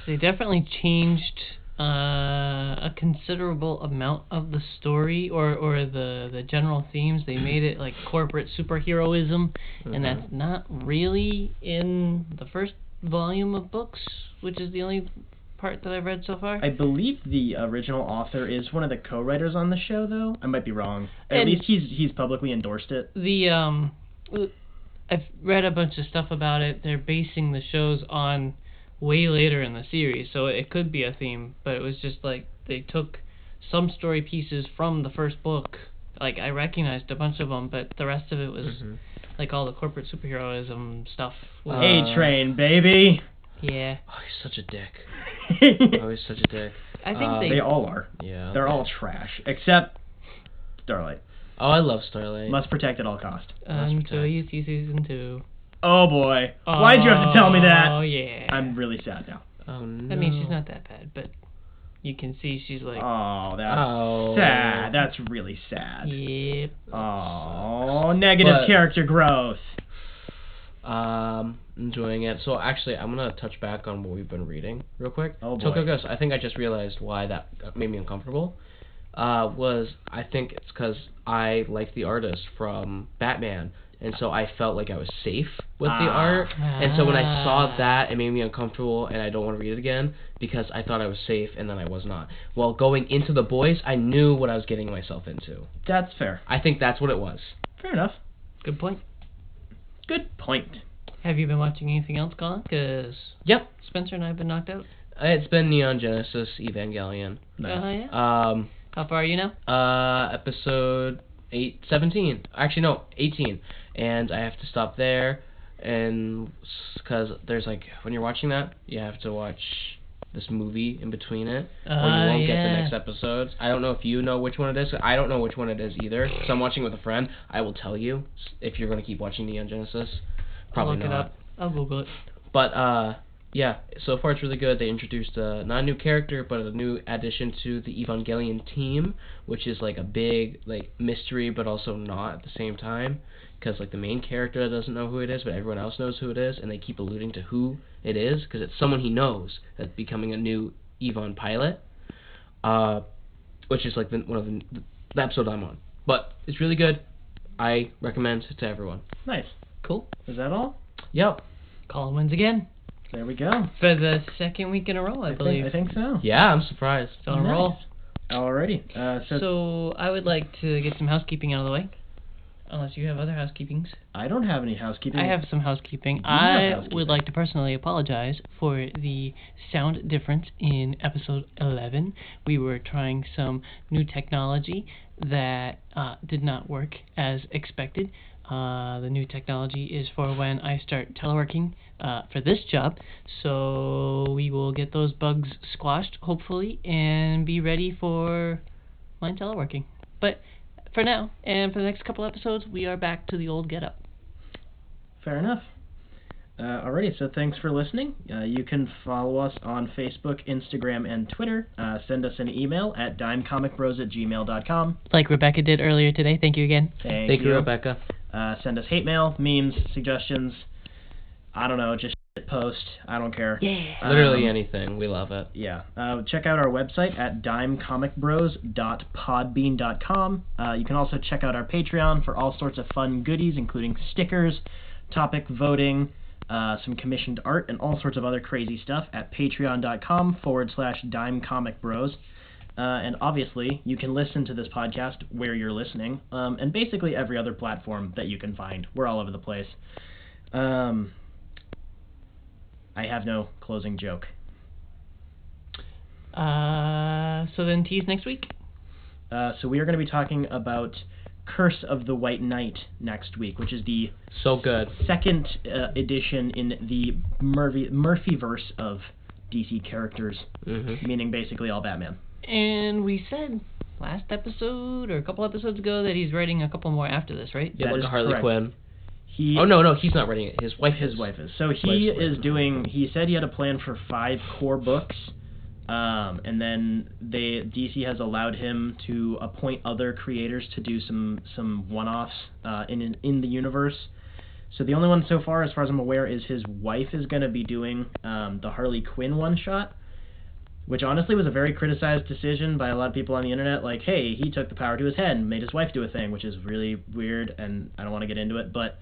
A: They definitely changed a considerable amount of the story or the general themes. They made it like corporate superheroism, and that's not really in the first volume of books, which is the only part that I've read so far.
B: I believe the original author is one of the co-writers on the show, though. I might be wrong. At
A: And
B: least he's publicly endorsed it.
A: I've read a bunch of stuff about it. They're basing the shows on way later in the series, so it could be a theme, but it was just like they took some story pieces from the first book. Like, I recognized a bunch of them, but the rest of it was like all the corporate superheroism stuff.
B: A-Train, baby!
A: Yeah.
C: Oh, he's such a dick. Oh, he's such a dick.
A: I think
B: they all are.
C: Yeah.
B: They're all trash, except Starlight.
C: Oh, I love Starlight.
B: Must protect at all cost.
A: Until you see season 2.
B: Oh boy. Why'd you have to tell me that?
A: Oh yeah.
B: I'm really sad now.
C: Oh no.
A: I mean, she's not that bad, but you can see she's like...
B: Oh, that's sad. That's really sad.
A: Yep.
B: Oh, negative character growth.
C: Enjoying it. So actually, I'm gonna touch back on what we've been reading real quick.
B: Oh boy.
C: Tokyo Ghost. I think I just realized why that made me uncomfortable. I think it's because I like the artist from Batman, and so I felt like I was safe with the art. And so when I saw that, it made me uncomfortable, and I don't want to read it again because I thought I was safe, and then I was not. Well, going into The Boys, I knew what I was getting myself into.
B: That's fair.
C: I think that's what it was.
B: Fair enough.
A: Good point.
B: Good point.
A: Have you been watching anything else, Colin? Because
C: Yep.
A: Spencer and I have been knocked out.
C: It's been Neon Genesis Evangelion.
B: Nice.
A: Yeah? How far are you now?
C: Episode 17. Actually, no, 18. And I have to stop there, and because there's like, when you're watching that, you have to watch this movie in between it, or you won't get the next episodes. I don't know if you know which one it is. I don't know which one it is either. So I'm watching with a friend. I will tell you if you're going to keep watching Neon Genesis. Probably
A: I'll look
C: not.
A: it up. I'll Google it.
C: But, yeah, so far it's really good. They introduced not a new character, but a new addition to the Evangelion team, which is like a big like mystery, but also not at the same time, because like the main character doesn't know who it is, but everyone else knows who it is, and they keep alluding to who it is, because it's someone he knows that's becoming a new Evon pilot, which is like one of the episode I'm on. But it's really good. I recommend it to everyone.
B: Nice.
A: Cool.
B: Is that all?
C: Yep.
A: Colin wins again.
B: There we go.
A: For the second week in a row, I believe.
B: I think so.
C: Yeah, I'm surprised.
A: It's on a roll.
B: Alrighty.
A: So I would like to get some housekeeping out of the way. Unless you have other housekeepings.
B: I don't have any housekeeping.
A: I have some housekeeping.
B: You have
A: I
B: housekeeping.
A: would like to personally apologize for the sound difference in episode 11. We were trying some new technology that did not work as expected. The new technology is for when I start teleworking for this job. So we will get those bugs squashed, hopefully, and be ready for my teleworking. But for now. And for the next couple episodes, we are back to the old getup.
B: Fair enough. Alrighty, so thanks for listening. You can follow us on Facebook, Instagram, and Twitter. Send us an email at dimecomicbros@gmail.com.
A: Like Rebecca did earlier today. Thank you again.
B: Thank you,
C: Rebecca.
B: Send us hate mail, memes, suggestions. I don't know, just post. I don't care.
A: Yeah.
C: Literally anything. We love it.
B: Yeah. Check out our website at dimecomicbros.podbean.com. You can also check out our Patreon for all sorts of fun goodies, including stickers, topic voting, some commissioned art, and all sorts of other crazy stuff at patreon.com/dimecomicbros. And obviously, you can listen to this podcast where you're listening, and basically every other platform that you can find. We're all over the place. I have no closing joke.
A: So then tease next week?
B: So we are going to be talking about Curse of the White Knight next week, which is the
C: So good.
B: second edition in the Murphyverse of DC characters, meaning basically all Batman.
A: And we said last episode, or a couple episodes ago, that he's writing a couple more after this, right?
C: Yeah,
B: That
C: like
B: is
C: a Harley
B: correct.
C: Quinn.
B: Oh
C: No, he's not writing it. His wife
B: His
C: is.
B: wife is. So he
C: Wife's
B: is
C: wife.
B: doing. He said he had a plan for 5 core books, and then DC has allowed him to appoint other creators to do some one-offs in the universe. So the only one so far, as I'm aware, is his wife is going to be doing the Harley Quinn one-shot, which honestly was a very criticized decision by a lot of people on the internet. Like, hey, he took the power to his head and made his wife do a thing, which is really weird, and I don't want to get into it, but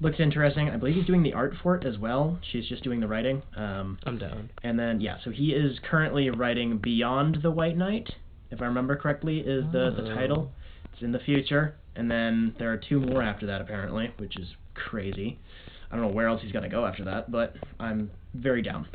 B: looks interesting. I believe he's doing the art for it as well. She's just doing the writing.
C: I'm down.
B: And then, yeah, so he is currently writing Beyond the White Knight, if I remember correctly, is the title. It's in the future. And then there are 2 more after that, apparently, which is crazy. I don't know where else he's going to go after that, but I'm very down.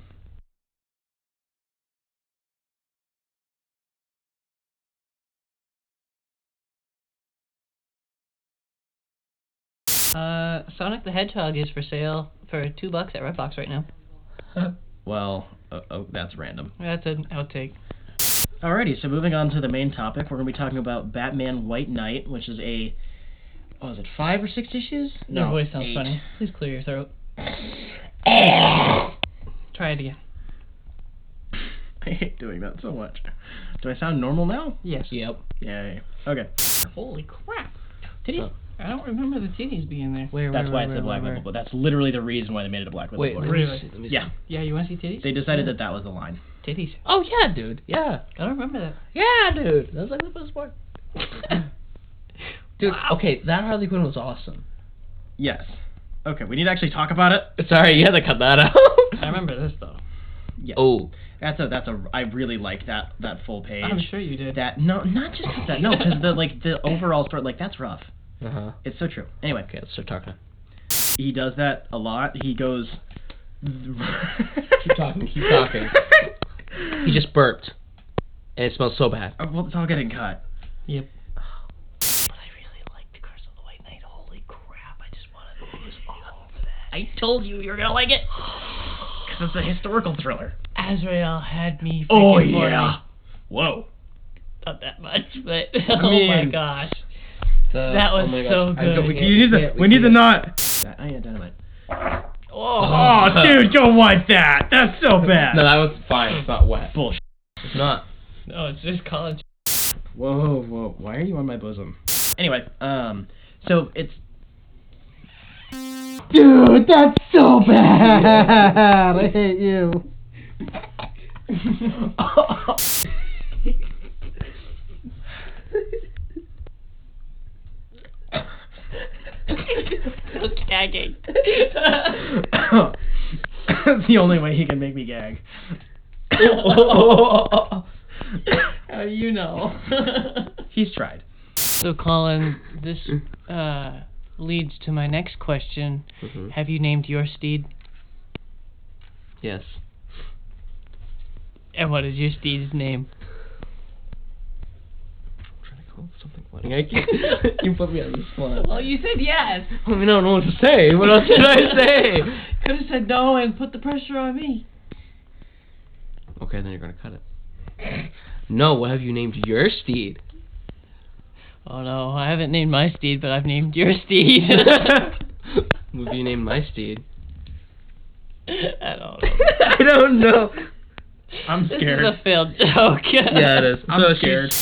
A: Sonic the Hedgehog is for sale for $2 at Redbox right now.
B: Well, that's random.
A: That's an outtake.
B: Alrighty, so moving on to the main topic, we're going to be talking about Batman White Knight, which is a, 5 or 6 issues?
A: Your
B: No,
A: voice sounds
B: 8.
A: funny. Please clear your throat. Try it again.
B: I hate doing that so much. Do I sound normal now?
A: Yes.
C: Yep.
B: Yay. Okay.
A: Holy crap. Titties? I don't remember the titties being there.
B: That's why it's a black label book. That's literally the reason why they made it a black label
C: Wait,
B: book.
A: Really?
C: let me see.
B: Yeah.
A: Yeah, you want to see titties?
B: They decided that was the line.
A: Titties.
C: Oh, yeah, dude. Yeah.
A: I don't remember that.
C: Yeah, dude. That was like the best part. Dude, okay, that Harley Quinn was awesome.
B: Yes. Okay, we need to actually talk about it.
C: Sorry, you had to cut that out.
A: I remember this, though.
B: Yeah.
C: Oh.
B: I really like that full page.
A: I'm sure you did.
B: No, not just that. No, because the overall story, that's rough.
C: Uh-huh.
B: It's so true. Anyway.
C: Okay, let's start talking.
B: He does that a lot. He goes...
C: Keep talking. He just burped. And it smells so bad.
B: Well, it's all getting cut.
A: Yep.
D: But I really like the Curse of the White Knight. Holy crap, I just want to lose all of that. I told you were going to like it.
B: Because it's a historical thriller.
A: Azrael had me
B: Oh,
A: freaking for
B: yeah.
A: me.
B: Whoa.
A: Not that much, but
B: I
A: oh my
B: mean,
A: gosh. That was so good.
B: We need to not... Oh, yeah, dynamite. Oh, dude, don't want that. That's so bad.
C: No, that was fine. It's not wet.
B: Bullshit.
C: It's not.
A: No, it's just college.
B: Whoa. Why are you on my bosom? Anyway, so it's... Dude, that's so bad. I hate you.
A: Gagging.
B: That's the only way he can make me gag.
A: How do you know?
B: He's tried.
A: So, Colin, this leads to my next question.
C: Mm-hmm.
A: Have you named your steed?
C: Yes.
A: And what is your steed's name?
C: I'm trying to come up with something funny. You put me on the spot.
A: Well, you said yes.
C: I mean, I don't know what to say. What else did I say?
A: Could have said no and put the pressure on me.
C: Okay, then you're gonna cut it. No, what have you named your steed?
A: Oh no, I haven't named my steed, but I've named your steed.
C: What have you named my steed?
A: I don't know.
C: I don't know.
B: I'm scared.
A: This is a failed joke.
C: Yeah, it is.
B: I'm
C: So
B: scared.